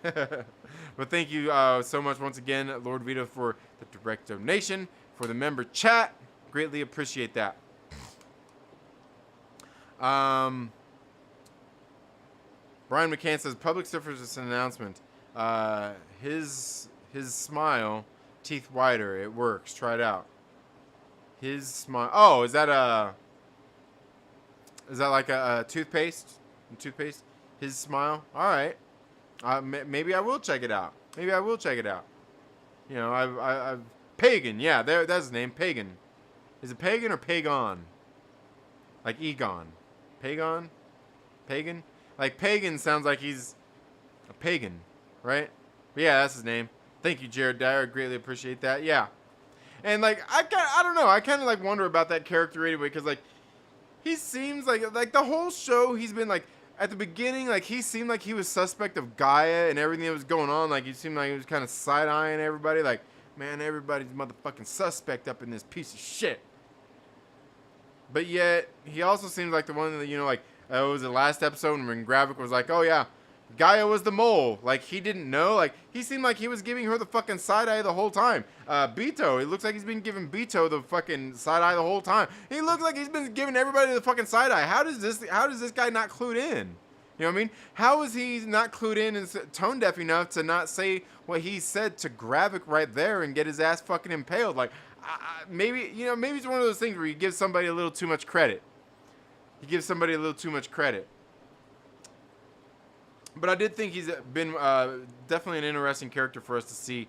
But thank you so much once again, Lord Veedo, for the direct donation, for the member chat. Greatly appreciate that. Brian McCann says public service announcement. His smile, teeth whiter. It works. Try it out. His smile. Oh, is that like a toothpaste? Toothpaste. His smile. All right. Maybe I will check it out. Maybe I will check it out. You know, I've Pagan. Yeah, that's his name. Pagan. Is it Pagan or Pagan? Like Egon. Pagan? Pagan? Like Pagan sounds like he's a pagan, right? But yeah, that's his name. Thank you, Jared Dyer. I greatly appreciate that. Yeah. And like I don't know. I kind of like wonder about that character anyway, because like he seems like the whole show he's been like at the beginning, like he seemed like he was suspect of Gaia and everything that was going on. Like he seemed like he was kind of side eyeing everybody. Like, man, everybody's motherfucking suspect up in this piece of shit. But yet, he also seems like the one that, you know, like, it was the last episode when Gravik was like, oh yeah, Gaia was the mole. Like, he didn't know. Like, he seemed like he was giving her the fucking side eye the whole time. Beto, it looks like he's been giving Beto the fucking side eye the whole time. He looks like he's been giving everybody the fucking side eye. How does this guy not clued in? You know what I mean? How is he not clued in and tone deaf enough to not say what he said to Gravik right there and get his ass fucking impaled? Like, maybe it's one of those things where you give somebody a little too much credit. But I did think he's been definitely an interesting character for us to see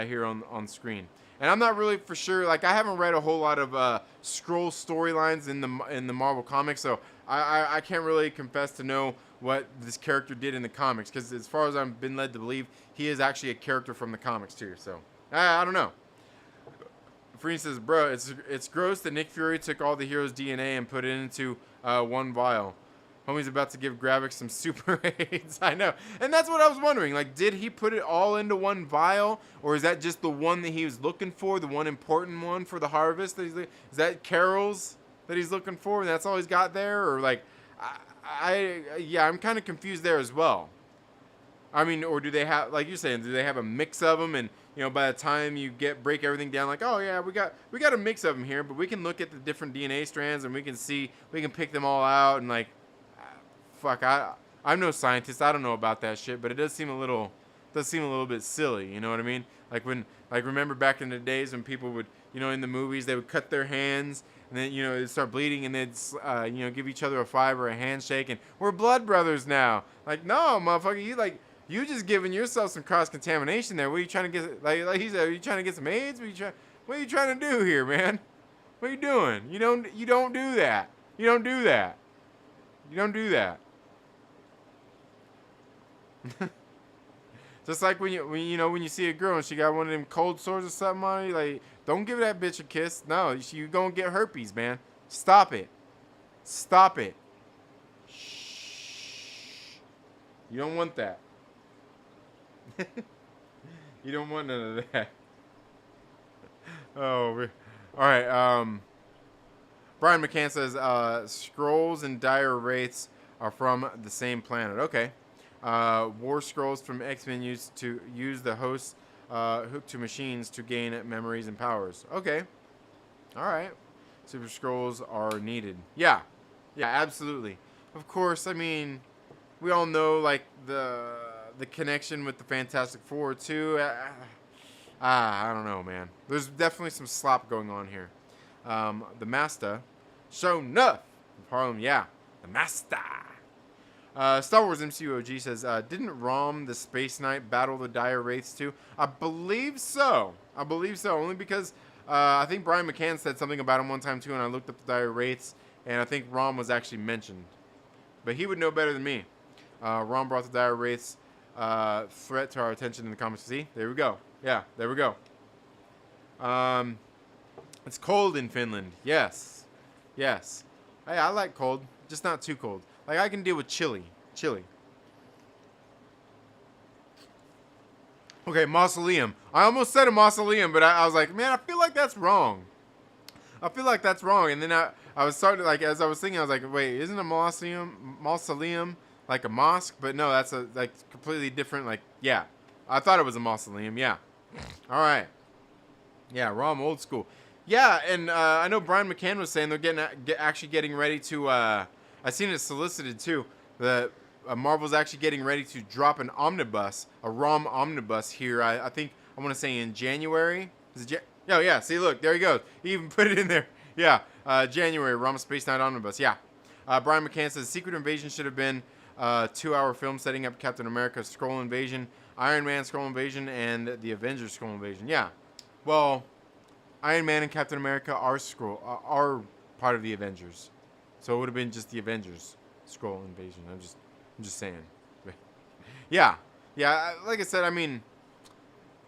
here on screen. And I'm not really for sure. Like, I haven't read a whole lot of Skrull storylines in the Marvel comics, so I can't really confess to know what this character did in the comics. Because as far as I've been led to believe, he is actually a character from the comics too. So I don't know. Freen says, bro, it's gross that Nick Fury took all the hero's DNA and put it into one vial. Homie's about to give Gravik some super AIDS. I know. And that's what I was wondering. Like, did he put it all into one vial? Or is that just the one that he was looking for? The one important one for the harvest? Is that Carol's that he's looking for? And that's all he's got there? Or, like, I'm kind of confused there as well. I mean, or do they have, like you're saying, do they have a mix of them? And, you know, by the time you break everything down, like, oh yeah, we got a mix of them here, but we can look at the different DNA strands and we can pick them all out and, like, fuck, I'm no scientist. I don't know about that shit, but it does seem a little bit silly. You know what I mean? Like remember back in the days when people would, you know, in the movies, they would cut their hands and then, you know, they'd start bleeding and they'd, you know, give each other a five or a handshake and we're blood brothers now. Like, no, motherfucker, you just giving yourself some cross contamination there. What are you trying to get? Like he said, are you trying to get some AIDS? What are you trying to do here, man? What are you doing? You don't do that. You don't do that. You don't do that. Just like when you see a girl and she got one of them cold sores or something on you, like, don't give that bitch a kiss. No, you gonna get herpes, man. Stop it. Stop it. Shh. You don't want that. You don't want none of that. Oh, all right. Brian McCann says scrolls and dire wraiths are from the same planet. Okay. War scrolls from X-Men used to use the hosts hooked to machines to gain memories and powers. Okay. All right. Super scrolls are needed. Yeah. Yeah, absolutely. Of course, I mean, we all know like the connection with the Fantastic Four too. I don't know, man. There's definitely some slop going on here. The Master, show enough of Harlem. Yeah, the Master. Star Wars MCU-OG says, didn't Rom the Space Knight battle the Dire Wraiths too? I believe so. Only because I think Brian McCann said something about him one time too, and I looked up the Dire Wraiths, and I think Rom was actually mentioned. But he would know better than me. Rom brought the Dire Wraiths threat to our attention in the comics. See, there we go. Yeah, there we go. It's cold in Finland. Yes. Yes. Hey, I like cold, just not too cold. Like, I can deal with chilly. Okay, mausoleum. I almost said a mausoleum, but I was like, man, I feel like that's wrong. And then I was starting to, like, as I was thinking, I was like, wait, isn't a mausoleum like a mosque? But no, that's a like completely different. Like, yeah, I thought it was a mausoleum. Yeah. All right. Yeah, Rom old school. Yeah, and I know Brian McCann was saying they're actually getting ready to. I seen it solicited too. The Marvel's actually getting ready to drop an omnibus, a ROM omnibus here. I think I want to say in January. Is it Oh yeah, see, look, there he goes. He even put it in there. Yeah, January ROM Space Knight omnibus. Yeah. Brian McCann says Secret Invasion should have been a 2-hour film setting up Captain America Skrull Invasion, Iron Man Skrull Invasion, and the Avengers Skrull Invasion. Yeah. Well, Iron Man and Captain America are part of the Avengers. So it would have been just the Avengers Skrull Invasion. I'm just saying. Yeah. Like I said, I mean,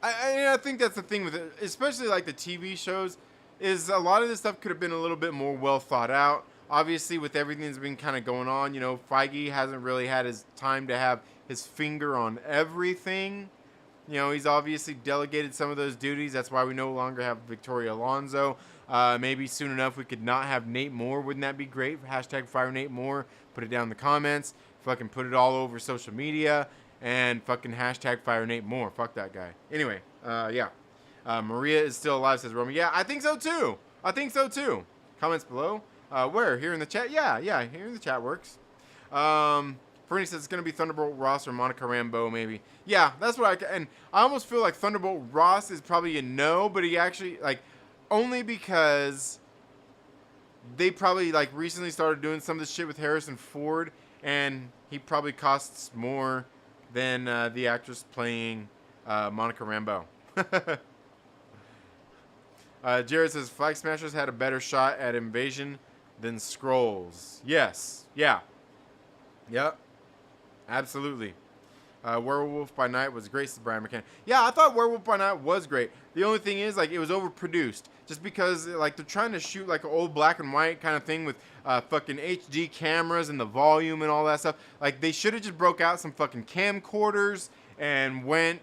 I think that's the thing with it, especially like the TV shows, is a lot of this stuff could have been a little bit more well thought out. Obviously, with everything that's been kind of going on, you know, Feige hasn't really had his time to have his finger on everything. You know, he's obviously delegated some of those duties. That's why we no longer have Victoria Alonso. Maybe soon enough we could not have Nate Moore. Wouldn't that be great? Hashtag fire Nate Moore. Put it down in the comments. Fucking put it all over social media. And fucking hashtag fire Nate Moore. Fuck that guy. Anyway, yeah. Maria is still alive, says Romy. Yeah, I think so too. Comments below. Where? Here in the chat? Yeah, here in the chat works. Fernie says it's going to be Thunderbolt Ross or Monica Rambeau, maybe. Yeah, that's what and I almost feel like Thunderbolt Ross is probably a no, but he actually, like, only because they probably, like, recently started doing some of this shit with Harrison Ford, and he probably costs more than the actress playing Monica Rambeau. Jared says Flag Smashers had a better shot at invasion than Skrulls. Yes. Yeah. Yep. Absolutely. Werewolf by Night was great, says Brian McCann. Yeah, I thought Werewolf by Night was great. The only thing is, like, it was overproduced. Just because, like, they're trying to shoot, like, an old black and white kind of thing with fucking HD cameras and the volume and all that stuff. Like, they should have just broke out some fucking camcorders and went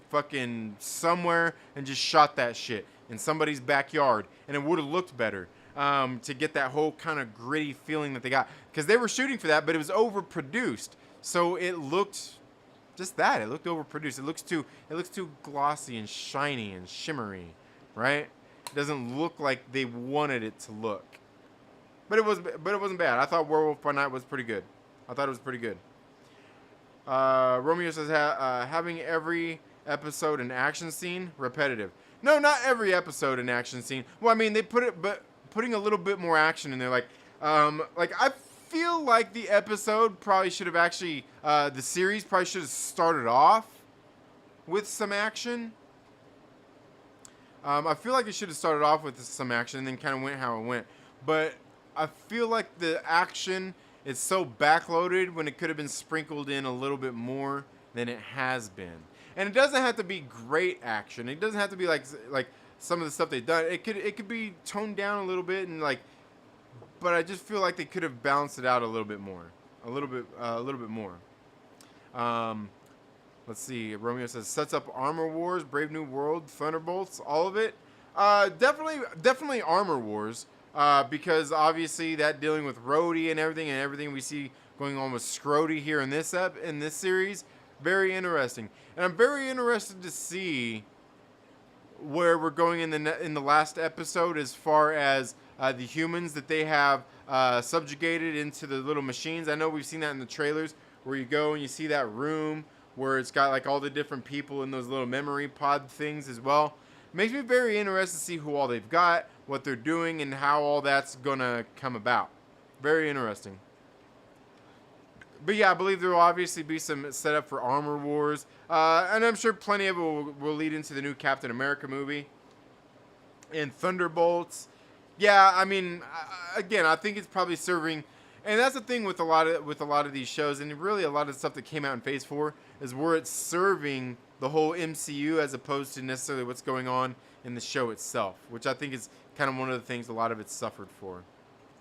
fucking somewhere and just shot that shit in somebody's backyard. And it would have looked better. To get that whole kind of gritty feeling that they got. Because they were shooting for that, but it was overproduced. So it looked just that. It looked overproduced. It looks too glossy and shiny and shimmery, right? It doesn't look like they wanted it to look. But it wasn't bad. I thought Werewolf by Night was pretty good. Romeo says having every episode an action scene repetitive. No, not every episode an action scene. Well, I mean, they put it, but putting a little bit more action in there, like I feel like the episode probably should have actually, the series probably should have started off with some action. I feel like it should have started off with some action and then kind of went how it went. But I feel like the action is so backloaded when it could have been sprinkled in a little bit more than it has been. And it doesn't have to be great action. It doesn't have to be like some of the stuff they've done. It could be toned down a little bit and like, but I just feel like they could have balanced it out a little bit more. Let's see. Romeo says sets up Armor Wars, Brave New World, Thunderbolts, all of it. Definitely Armor Wars. Because obviously that dealing with Rhodey and everything we see going on with Scrody here in this series, very interesting. And I'm very interested to see where we're going in the last episode as far as the humans that they have subjugated into the little machines. I know we've seen that in the trailers where you go and you see that room where it's got like all the different people in those little memory pod things as well. Makes me very interested to see who all they've got, what they're doing, and how all that's gonna come about. Very interesting. But yeah, I believe there will obviously be some setup for Armor Wars, and I'm sure plenty of it will lead into the new Captain America movie and Thunderbolts. Yeah, I mean, again, I think it's probably serving, and that's the thing with a lot of these shows, and really a lot of the stuff that came out in Phase 4 is where it's serving the whole MCU as opposed to necessarily what's going on in the show itself, which I think is kind of one of the things a lot of it's suffered for.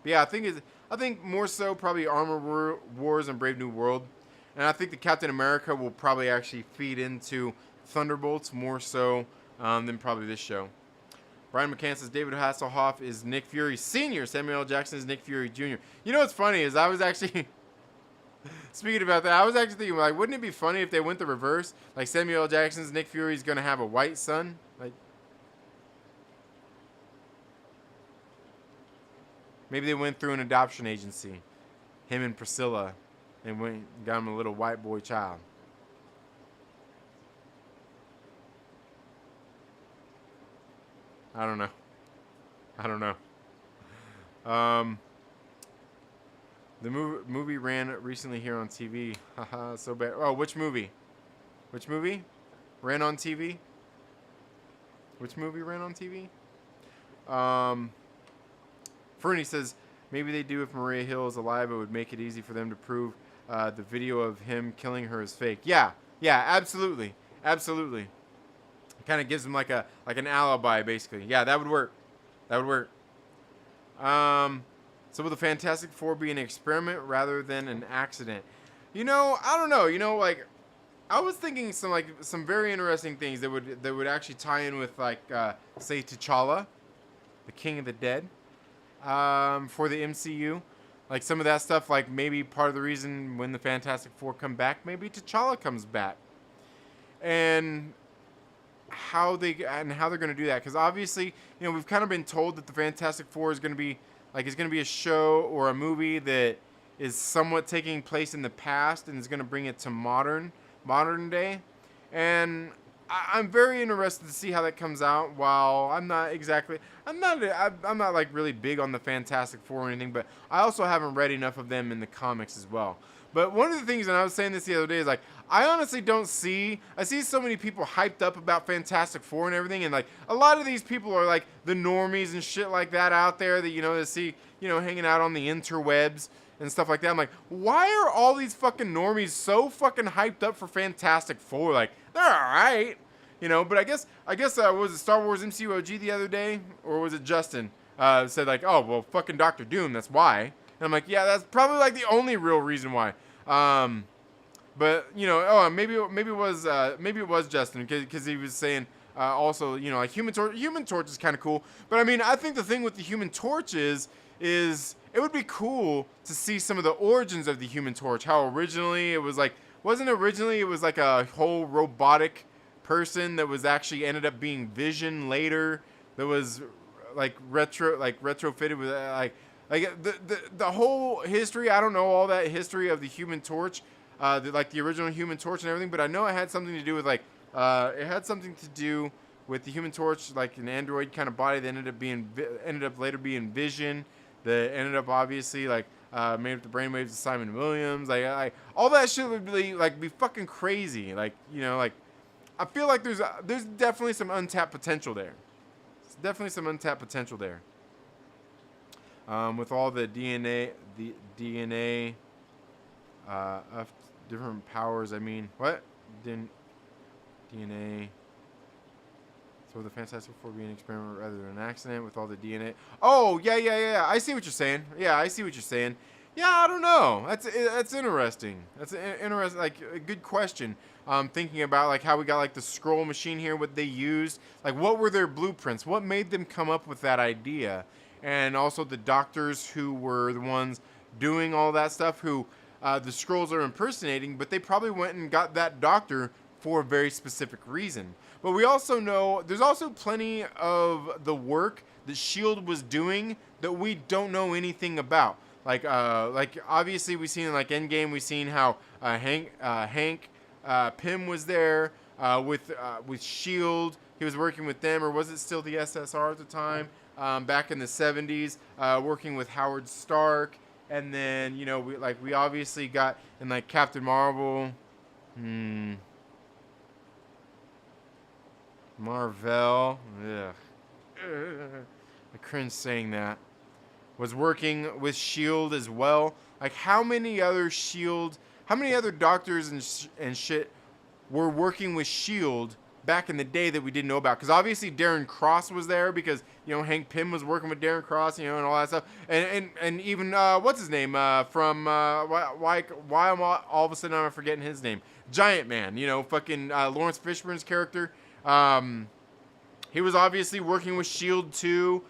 But yeah, I think more so probably Armor Wars and Brave New World, and I think the Captain America will probably actually feed into Thunderbolts more so than probably this show. Brian Mccann says David Hasselhoff is Nick Fury Sr. Samuel L. Jackson is Nick Fury Jr. You know what's funny is I was actually speaking about that, I was actually thinking, like, wouldn't it be funny if they went the reverse? Like, Samuel L. Jackson's Nick Fury's going to have a white son? Like, maybe they went through an adoption agency, him and Priscilla, and got him a little white boy child. I don't know. The movie ran recently here on TV. Haha, so bad. Oh, which movie? Which movie ran on TV? Which movie ran on TV? Fernie says, maybe they do if Maria Hill is alive. It would make it easy for them to prove the video of him killing her is fake. Yeah, absolutely. Absolutely. It kind of gives them like an alibi, basically. Yeah, that would work. So will the Fantastic Four be an experiment rather than an accident? You know, I don't know. You know, like, I was thinking some very interesting things that would actually tie in with, like, say T'Challa, the King of the Dead, for the MCU. Like, some of that stuff, like, maybe part of the reason when the Fantastic Four come back, maybe T'Challa comes back. And how they're going to do that. Because obviously, you know, we've kind of been told that the Fantastic Four is going to be, like, it's going to be a show or a movie that is somewhat taking place in the past and is going to bring it to modern day. And I'm very interested to see how that comes out. While I'm not like really big on the Fantastic Four or anything, but I also haven't read enough of them in the comics as well. But one of the things, and I was saying this the other day, is like, I honestly I see so many people hyped up about Fantastic Four and everything, and like a lot of these people are like the normies and shit like that out there that, you know, that see, you know, hanging out on the interwebs and stuff like that. I'm like, why are all these fucking normies so fucking hyped up for Fantastic Four? Like, they're alright, you know. But I guess was it StarWarsMCU-OG the other day, or was it Justin said like, oh well, fucking Doctor Doom, that's why. And I'm like, yeah, that's probably like the only real reason why. But you know, maybe it was Justin because he was saying also, you know, like Human Torch is kind of cool. But I mean, I think the thing with the Human Torch is it would be cool to see some of the origins of the Human Torch. How originally it was like, it was like a whole robotic person that was actually ended up being Vision later. That was like retrofitted with like the whole history. I don't know all that history of the Human Torch, like the original Human Torch and everything, but I know it had something to do with like with the Human Torch, like an android kind of body that ended up later being Vision. That ended up obviously like made up the brainwaves of Simon Williams. Like all that shit would be fucking crazy. Like, you know, like I feel like there's definitely some untapped potential there. There's definitely some untapped potential there. With all the DNA of different powers. I mean, what? DNA. So the Fantastic Four being an experiment rather than an accident with all the DNA. Oh, yeah. I see what you're saying. Yeah, I see what you're saying. Yeah, I don't know. That's interesting. That's interesting. Like, a good question. thinking about like how we got like the scroll machine here, what they used, like what were their blueprints, what made them come up with that idea, and also the doctors who were the ones doing all that stuff, who the scrolls are impersonating, but they probably went and got that doctor for a very specific reason. But we also know there's also plenty of the work that Shield was doing that we don't know anything about. Like obviously we've seen in like Endgame, we've seen how Hank Pym was there with Shield. He was working with them, or was it still the SSR at the time? Back in the 70s, working with Howard Stark, and then we obviously got in like Captain Marvel. Marvel. Ugh. I cringe saying that. Was working with Shield as well. Like how many other doctors and shit were working with Shield back in the day that we didn't know about? Because obviously Darren Cross was there, because Hank Pym was working with Darren Cross, and all that stuff, and even what's his name from why am all of a sudden I'm forgetting his name? Giant Man, fucking Lawrence Fishburne's character. He was obviously working with Shield too.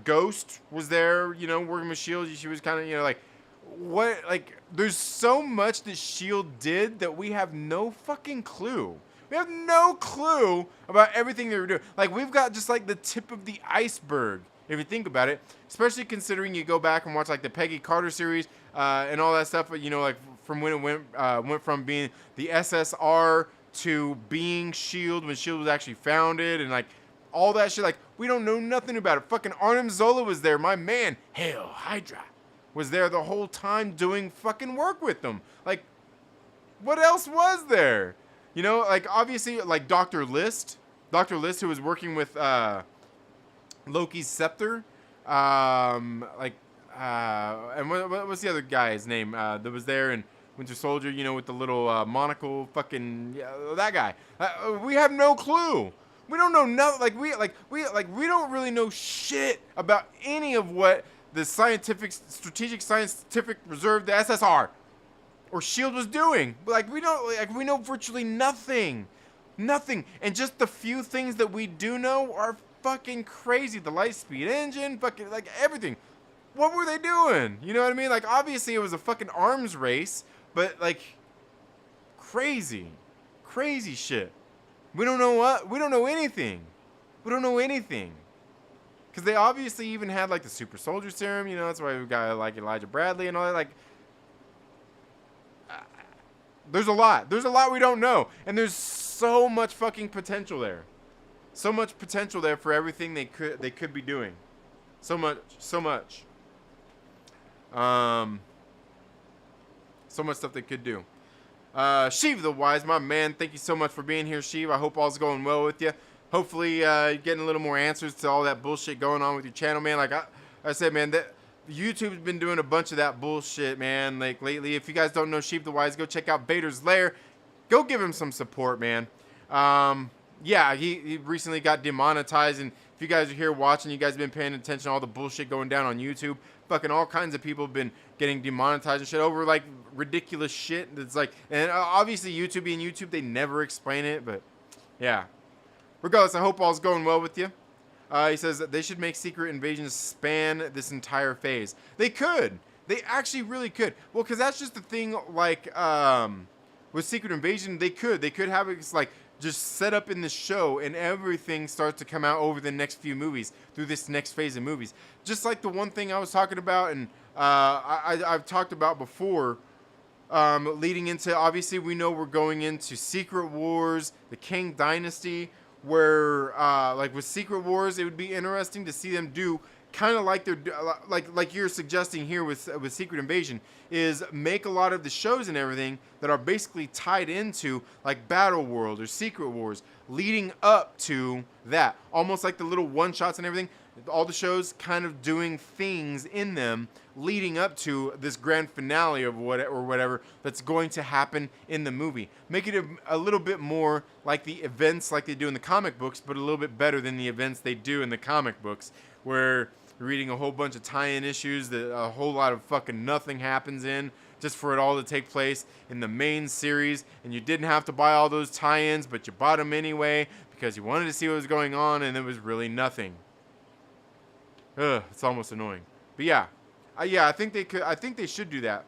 Ghost was there, working with Shield. She was kind of, there's so much that Shield did that we have no fucking clue. We have no clue about everything they were doing. Like, we've got just like the tip of the iceberg, if you think about it, especially considering you go back and watch like the Peggy Carter series, and all that stuff, but like from when it went from being the SSR to being Shield, when Shield was actually founded, and like all that shit. Like, we don't know nothing about it. Fucking Arnim Zola was there. My man, Hail Hydra, was there the whole time doing fucking work with them. Like, what else was there? Like, obviously, like Dr. List, who was working with Loki's scepter. And what's the other guy's name that was there in Winter Soldier, with the little monocle, fucking, that guy. We have no clue. We don't know nothing. We don't really know shit about any of what the strategic scientific reserve, the SSR, or Shield was doing. We know virtually nothing. And just the few things that we do know are fucking crazy. The Lightspeed engine, fucking, everything. What were they doing? You know what I mean? Obviously it was a fucking arms race, but crazy shit. We don't know what. We don't know anything. Because they obviously even had the super soldier serum. That's why we got Elijah Bradley and all that. There's a lot. There's a lot we don't know, and there's so much fucking potential there. So much potential there for everything they could be doing. So much. So much stuff they could do. Sheev the Wise, my man, thank you so much for being here, Sheev. I hope all's going well with you. Hopefully, you're getting a little more answers to all that bullshit going on with your channel, man. Like I said, man, that YouTube's been doing a bunch of that bullshit, man, lately. If you guys don't know Sheev the Wise, go check out Vader's Lair. Go give him some support, man. Yeah, he recently got demonetized, and if you guys are here watching, you guys have been paying attention to all the bullshit going down on YouTube. Fucking all kinds of people have been getting demonetized and shit over ridiculous shit. That's and obviously YouTube being YouTube, they never explain it, but yeah. Regardless, I hope all's going well with you. He says that they should make Secret Invasions span this entire phase. They could. They actually really could. Well, because that's just the thing, with Secret Invasion, they could have it just set up in the show, and everything starts to come out over the next few movies through this next phase of movies. Just like the one thing I was talking about, and I've talked about before, leading into, obviously we know we're going into Secret Wars, the Kang Dynasty, where with Secret Wars, it would be interesting to see them do kind of like they're like you're suggesting here with Secret Invasion, is make a lot of the shows and everything that are basically tied into Battle World or Secret Wars, leading up to that, almost like the little one shots and everything. All the shows kind of doing things in them leading up to this grand finale of whatever that's going to happen in the movie. Make it a little bit more like the events like they do in the comic books, but a little bit better than the events they do in the comic books, where You're reading a whole bunch of tie-in issues that a whole lot of fucking nothing happens in, just for it all to take place in the main series. And you didn't have to buy all those tie-ins, but you bought them anyway because you wanted to see what was going on, and it was really nothing. Ugh, it's almost annoying. But yeah, I think they could. I think they should do that.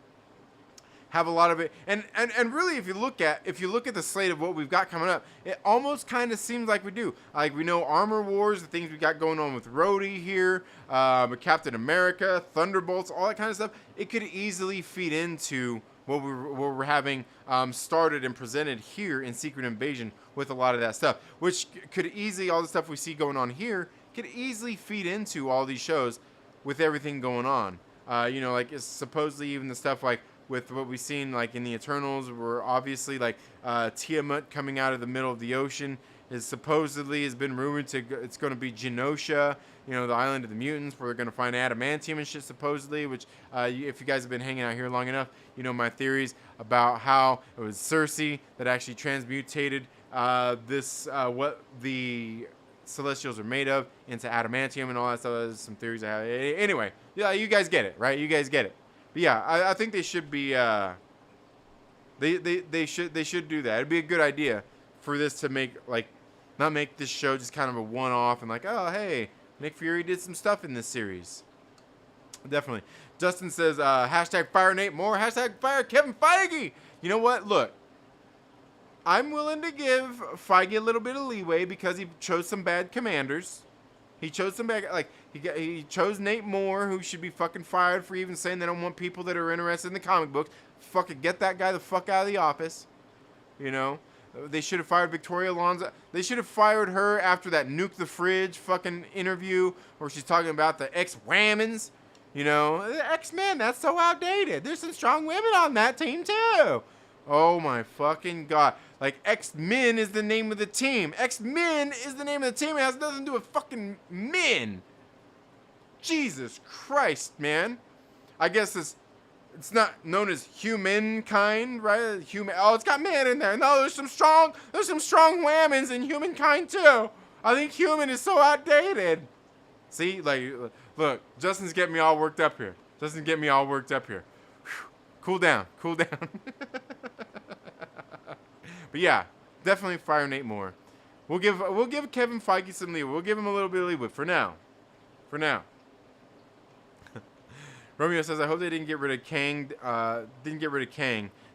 Have a lot of it, and really, if you look at the slate of what we've got coming up, it almost kind of seems like we do. Like we know Armor Wars, the things we got going on with Rhodey here, Captain America, Thunderbolts, all that kind of stuff. It could easily feed into what we're having started and presented here in Secret Invasion with a lot of that stuff, which could easily, all the stuff we see going on here could easily feed into all these shows with everything going on. You know, like it's supposedly even the stuff like with what we've seen like in the Eternals, where obviously like Tiamat coming out of the middle of the ocean is supposedly has been rumored to it's going to be Genosha, you know, the island of the mutants, where they're going to find adamantium and shit supposedly. Which if you guys have been hanging out here long enough, you know my theories about how it was Cersei that actually transmutated what the Celestials are made of into adamantium and all that stuff. There's some theories I have. Anyway, yeah, you guys get it, right? You guys get it. But yeah, I think they should be. They should do that. It'd be a good idea for this to make not make this show just kind of a one-off and like, oh hey, Nick Fury did some stuff in this series. Definitely. Justin says hashtag fire Nate Moore, hashtag fire Kevin Feige. You know what? Look, I'm willing to give Feige a little bit of leeway because he chose some bad commanders. He chose some bad, like, he chose Nate Moore, who should be fucking fired for even saying they don't want people that are interested in the comic books. Fucking get that guy the fuck out of the office. You know? They should have fired Victoria Alonso. They should have fired her after that Nuke the Fridge fucking interview where she's talking about the ex-Whammons. You know? The X-Men, that's so outdated. There's some strong women on that team, too. Oh my fucking god. Like, X-Men is the name of the team. X-Men is the name of the team. It has nothing to do with fucking men. Jesus Christ, man. I guess it's not known as humankind, right? Oh, it's got man in there. No, there's some strong whammons in humankind too. I think human is so outdated. See, like, look, Justin's getting me all worked up here. Whew. Cool down. But yeah, definitely fire Nate Moore. We'll give Kevin Feige some leeway. We'll give him a little bit of leeway for now. Romeo says, I hope they didn't get rid of Kang.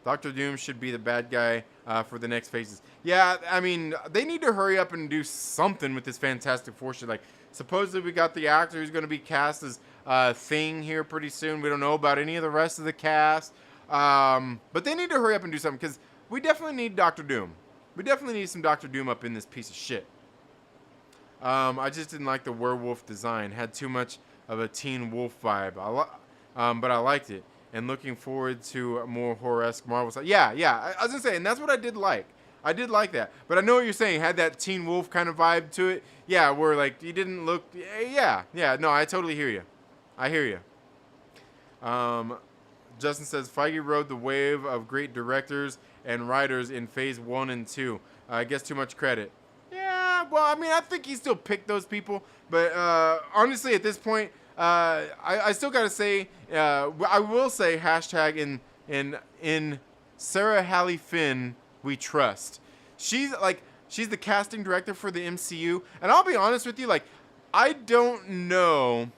Doctor Doom should be the bad guy for the next phases. Yeah, I mean, they need to hurry up and do something with this Fantastic Four shit. Like, supposedly we got the actor who's going to be cast as Thing here pretty soon. We don't know about any of the rest of the cast. But they need to hurry up and do something because we definitely need Doctor Doom. We definitely need some Doctor Doom up in this piece of shit. I just didn't like the werewolf design. Had too much of a Teen Wolf vibe. But I liked it. And looking forward to a more horror-esque Marvel stuff. Yeah. I was going to say, and that's what I did like. I did like that. But I know what you're saying. Had that Teen Wolf kind of vibe to it. Yeah, where, like, you didn't look... Yeah. No, I totally hear you. I hear you. Justin says, Feige rode the wave of great directors and writers in phase 1 and 2. I guess too much credit. Yeah, well, I mean, I think he still picked those people. But honestly, at this point, I still got to say, I will say hashtag in Sarah Halley Finn, we trust. She's the casting director for the MCU. And I'll be honest with you, like, I don't know.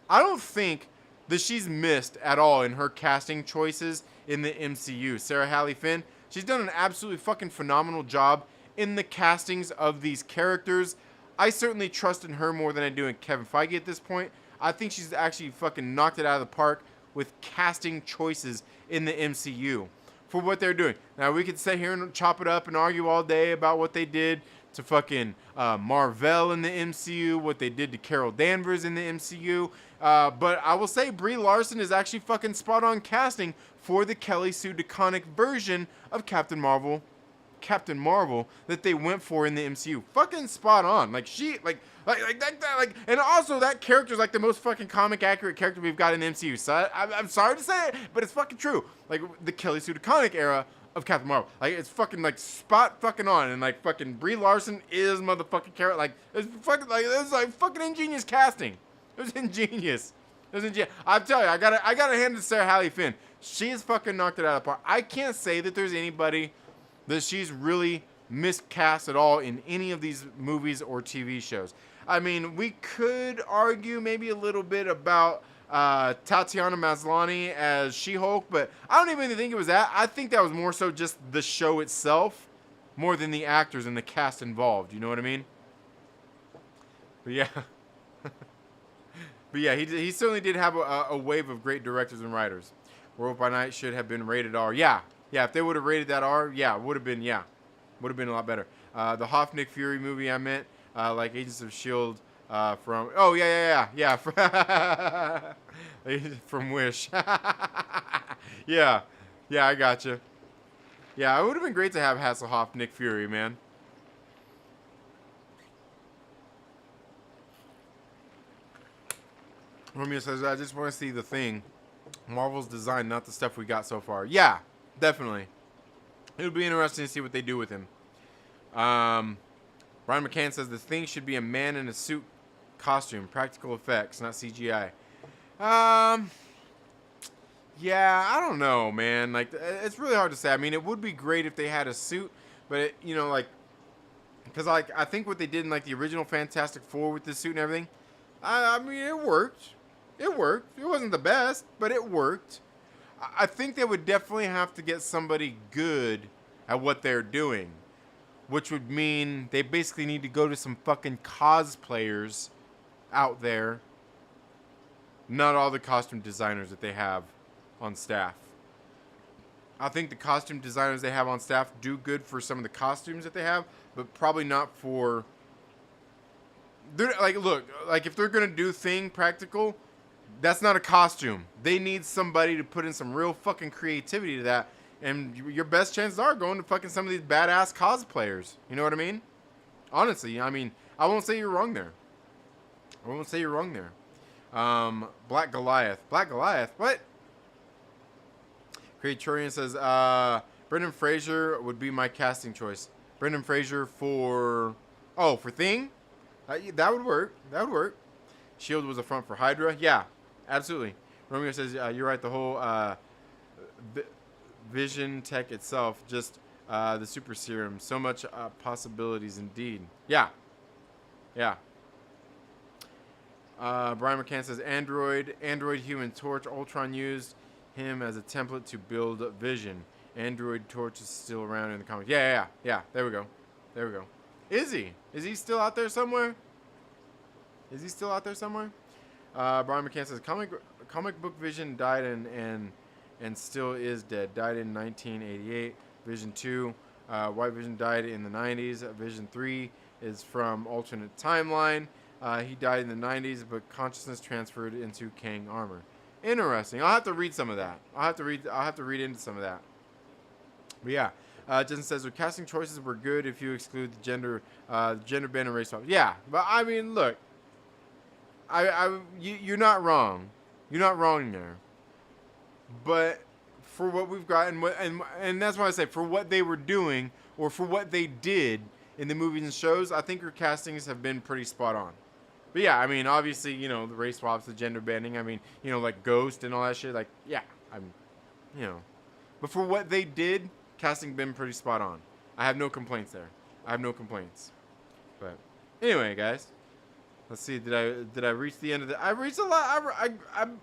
I don't think that she's missed at all in her casting choices in the MCU. Sarah Halley Finn, she's done an absolutely fucking phenomenal job in the castings of these characters. I certainly trust in her more than I do in Kevin Feige at this point. I think she's actually fucking knocked it out of the park with casting choices in the MCU for what they're doing. Now, we could sit here and chop it up and argue all day about what they did to fucking Marvel in the MCU, what they did to Carol Danvers in the MCU. But I will say Brie Larson is actually fucking spot on casting for the Kelly Sue DeConnick version of Captain Marvel that they went for in the MCU. Fucking spot on. Like she like and also that character's like the most fucking comic accurate character we've got in the MCU. So I'm sorry to say it, but it's fucking true. Like the Kelly Sue DeConnick era of Captain Marvel. Like it's fucking like spot fucking on, and like fucking Brie Larson is motherfucking character. Like it's fucking like fucking ingenious casting. It was ingenious. It was ingenious. I'm telling you, I gotta hand it to Sarah Hallie Finn. She has fucking knocked it out of the park. I can't say that there's anybody that she's really miscast at all in any of these movies or TV shows. I mean, we could argue maybe a little bit about Tatiana Maslany as She-Hulk, but I don't even think it was that. I think that was more so just the show itself, more than the actors and the cast involved. You know what I mean? But yeah. But yeah, he certainly did have a wave of great directors and writers. Werewolf by Night should have been rated R. Yeah, if they would have rated that R, yeah, would have been a lot better. The Hoff Nick Fury movie I meant, like Agents of S.H.I.E.L.D. From, oh, yeah. From Wish. Yeah, I gotcha. Yeah, it would have been great to have Hasselhoff Nick Fury, man. Romeo says, I just want to see the Thing. Marvel's design, not the stuff we got so far. Yeah, definitely. It would be interesting to see what they do with him. Brian McCann says, the Thing should be a man in a suit costume. Practical effects, not CGI. Yeah, I don't know, man. Like, it's really hard to say. I mean, it would be great if they had a suit, but, it, you know, like, because, like, I think what they did in, like, the original Fantastic Four with the suit and everything, I mean, it worked. It worked. It wasn't the best, but it worked. I think they would definitely have to get somebody good at what they're doing, which would mean they basically need to go to some fucking cosplayers out there. Not all the costume designers that they have on staff. I think the costume designers they have on staff do good for some of the costumes that they have, but probably not for... They're, like, look, like, if they're going to do Thing practical, that's not a costume. They need somebody to put in some real fucking creativity to that. And your best chances are going to fucking some of these badass cosplayers. You know what I mean? Honestly, I mean, I won't say you're wrong there. Black Goliath. Black Goliath? What? Creatorian says, Brendan Fraser would be my casting choice. Brendan Fraser for... Oh, for Thing? That would work. S.H.I.E.L.D. was a front for Hydra. Yeah, absolutely. Romeo says, you're right. The whole Vision tech itself, just the super serum. So much possibilities indeed. Yeah. Brian McCann says, Android Human Torch. Ultron used him as a template to build Vision. Android Torch is still around in the comics. Yeah. There we go. Is he? Is he still out there somewhere? Brian McCann says, comic book Vision died and still is dead. Died in 1988. Vision 2. White Vision died in the 90s. Vision 3 is from alternate timeline. He died in the 90s, but consciousness transferred into Kang armor. Interesting. I'll have to read some of that. I'll have to read into some of that. But yeah. Justin says, the casting choices were good if you exclude the gender band and race swap. Yeah, but I mean, look, you're not wrong. You're not wrong there. But for what we've got, and that's why I say, for what they were doing, or for what they did in the movies and shows, I think your castings have been pretty spot on. But yeah, I mean, obviously, you know, the race swaps, the gender bending, I mean, you know, like Ghost and all that shit, like, yeah, but for what they did, casting been pretty spot on. I have no complaints there. But anyway, guys, let's see. Did I reach the end of the? I reached the live.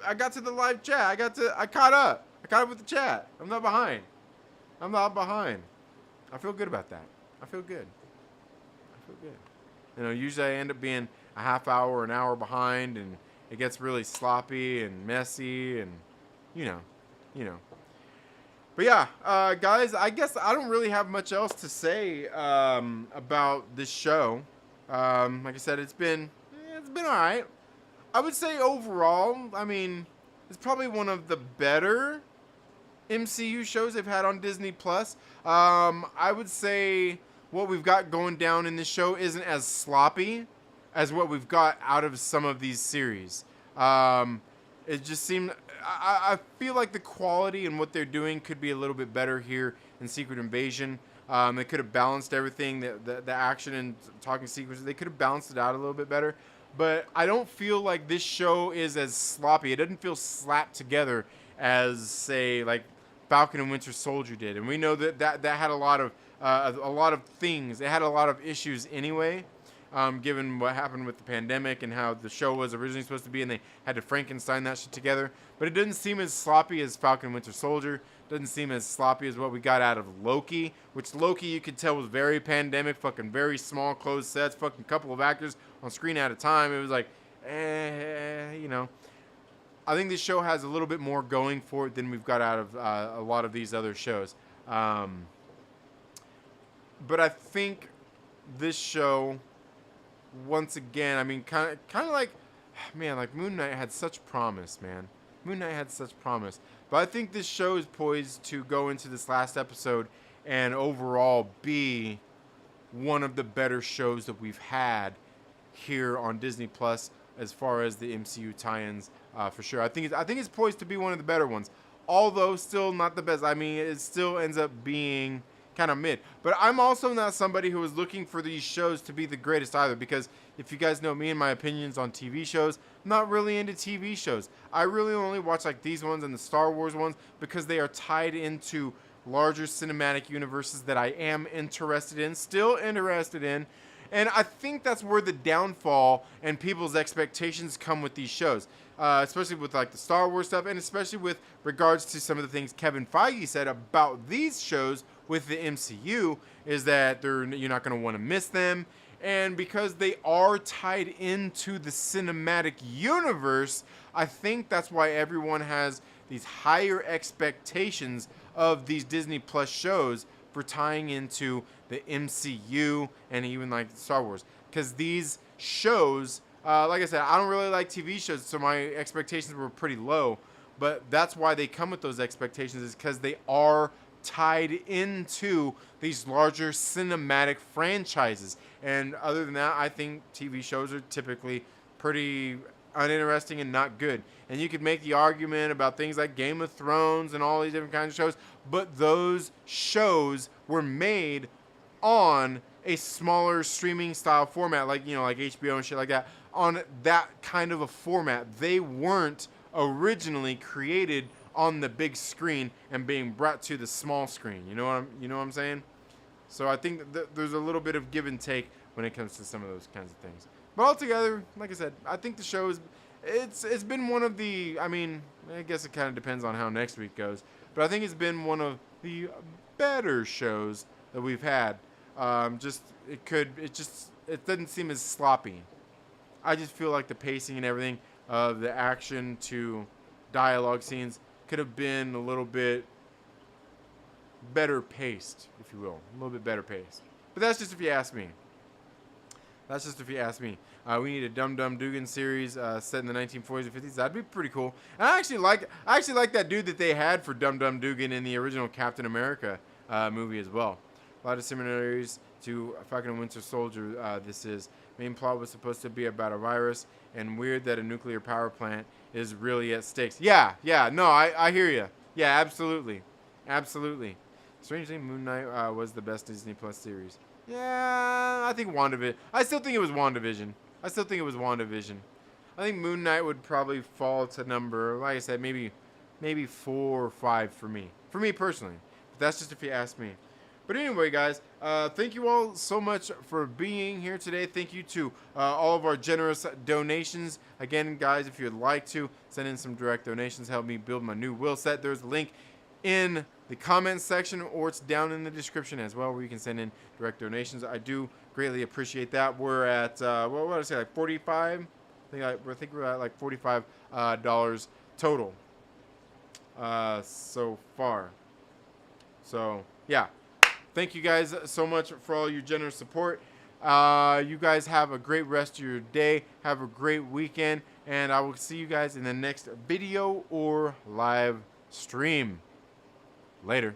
I got to the live chat. I caught up. I caught up with the chat. I'm not behind. I feel good about that. I feel good. You know, usually I end up being a half hour or an hour behind, and it gets really sloppy and messy, and you know. But yeah, guys, I guess I don't really have much else to say about this show. Like I said, it's been all right. I would say overall, I mean, it's probably one of the better MCU shows they've had on Disney Plus. I would say what we've got going down in this show isn't as sloppy as what we've got out of some of these series. It just seemed... I feel like the quality and what they're doing could be a little bit better here in Secret Invasion. They could have balanced everything, the action and talking sequences. They could have balanced it out a little bit better. but I don't feel like this show is as sloppy. It doesn't feel slapped together as, say, like Falcon and Winter Soldier did. And we know that had a lot of things. It had a lot of issues anyway, given what happened with the pandemic and how the show was originally supposed to be, and they had to Frankenstein that shit together. But it didn't seem as sloppy as Falcon and Winter Soldier. Doesn't seem as sloppy as what we got out of Loki, which Loki you could tell was very pandemic, fucking very small closed sets, fucking couple of actors on screen at a time. It was like, you know. I think this show has a little bit more going for it than we've got out of a lot of these other shows. But I think this show, once again, I mean, kind of like, man, like Moon Knight had such promise, man. Moon Knight had such promise. But I think this show is poised to go into this last episode and overall be one of the better shows that we've had here on Disney Plus as far as the MCU tie-ins, for sure. I think it's poised to be one of the better ones, although still not the best. I mean, it still ends up being kind of mid. But I'm also not somebody who is looking for these shows to be the greatest either, because if you guys know me and my opinions on TV shows, I'm not really into TV shows. I really only watch like these ones and the Star Wars ones because they are tied into larger cinematic universes that I am interested in, still interested in. And I think that's where the downfall and people's expectations come with these shows, especially with like the Star Wars stuff, and especially with regards to some of the things Kevin Feige said about these shows with the MCU, is that you're not going to want to miss them. And because they are tied into the cinematic universe, I think that's why everyone has these higher expectations of these Disney Plus shows for tying into the MCU and even like Star Wars. Because these shows, like I said, I don't really like TV shows, so my expectations were pretty low. But that's why they come with those expectations, is because they are tied into these larger cinematic franchises. And other than that, I think TV shows are typically pretty uninteresting and not good. And you could make the argument about things like Game of Thrones and all these different kinds of shows, but those shows were made on a smaller streaming style format, like, you know, like HBO and shit like that, on that kind of a format. They weren't originally created on the big screen and being brought to the small screen. You know what I'm saying? So I think there's a little bit of give and take when it comes to some of those kinds of things. But altogether, like I said, I think the show it's been one of the, I mean, I guess it kind of depends on how next week goes, but I think it's been one of the better shows that we've had. It doesn't seem as sloppy. I just feel like the pacing and everything of the action to dialogue scenes could have been a little bit better paced, if you will. A little bit better paced. But that's just if you ask me. We need a Dum Dum Dugan series set in the 1940s and 50s. That'd be pretty cool. And I actually like that dude that they had for Dum Dum Dugan in the original Captain America movie as well. A lot of similarities to Falcon and Winter Soldier. This is main plot was supposed to be about a virus, and weird that a nuclear power plant is really at stakes. Yeah, no, I hear you. Yeah, absolutely. Strange thing, Moon Knight was the best Disney Plus series. Yeah, I think WandaVision. I still think it was WandaVision. I think Moon Knight would probably fall to number, like I said, maybe 4 or 5 for me. For me personally. But that's just if you ask me. But anyway, guys, thank you all so much for being here today. Thank you to all of our generous donations. Again, guys, if you'd like to send in some direct donations, help me build my new will set. There's a link in the comments section, or it's down in the description as well, where you can send in direct donations. I do greatly appreciate that. We're at what did I say, like 45? I think we're at like $45 total so far. So yeah, thank you guys so much for all your generous support. You guys have a great rest of your day. Have a great weekend, and I will see you guys in the next video or live stream. Later.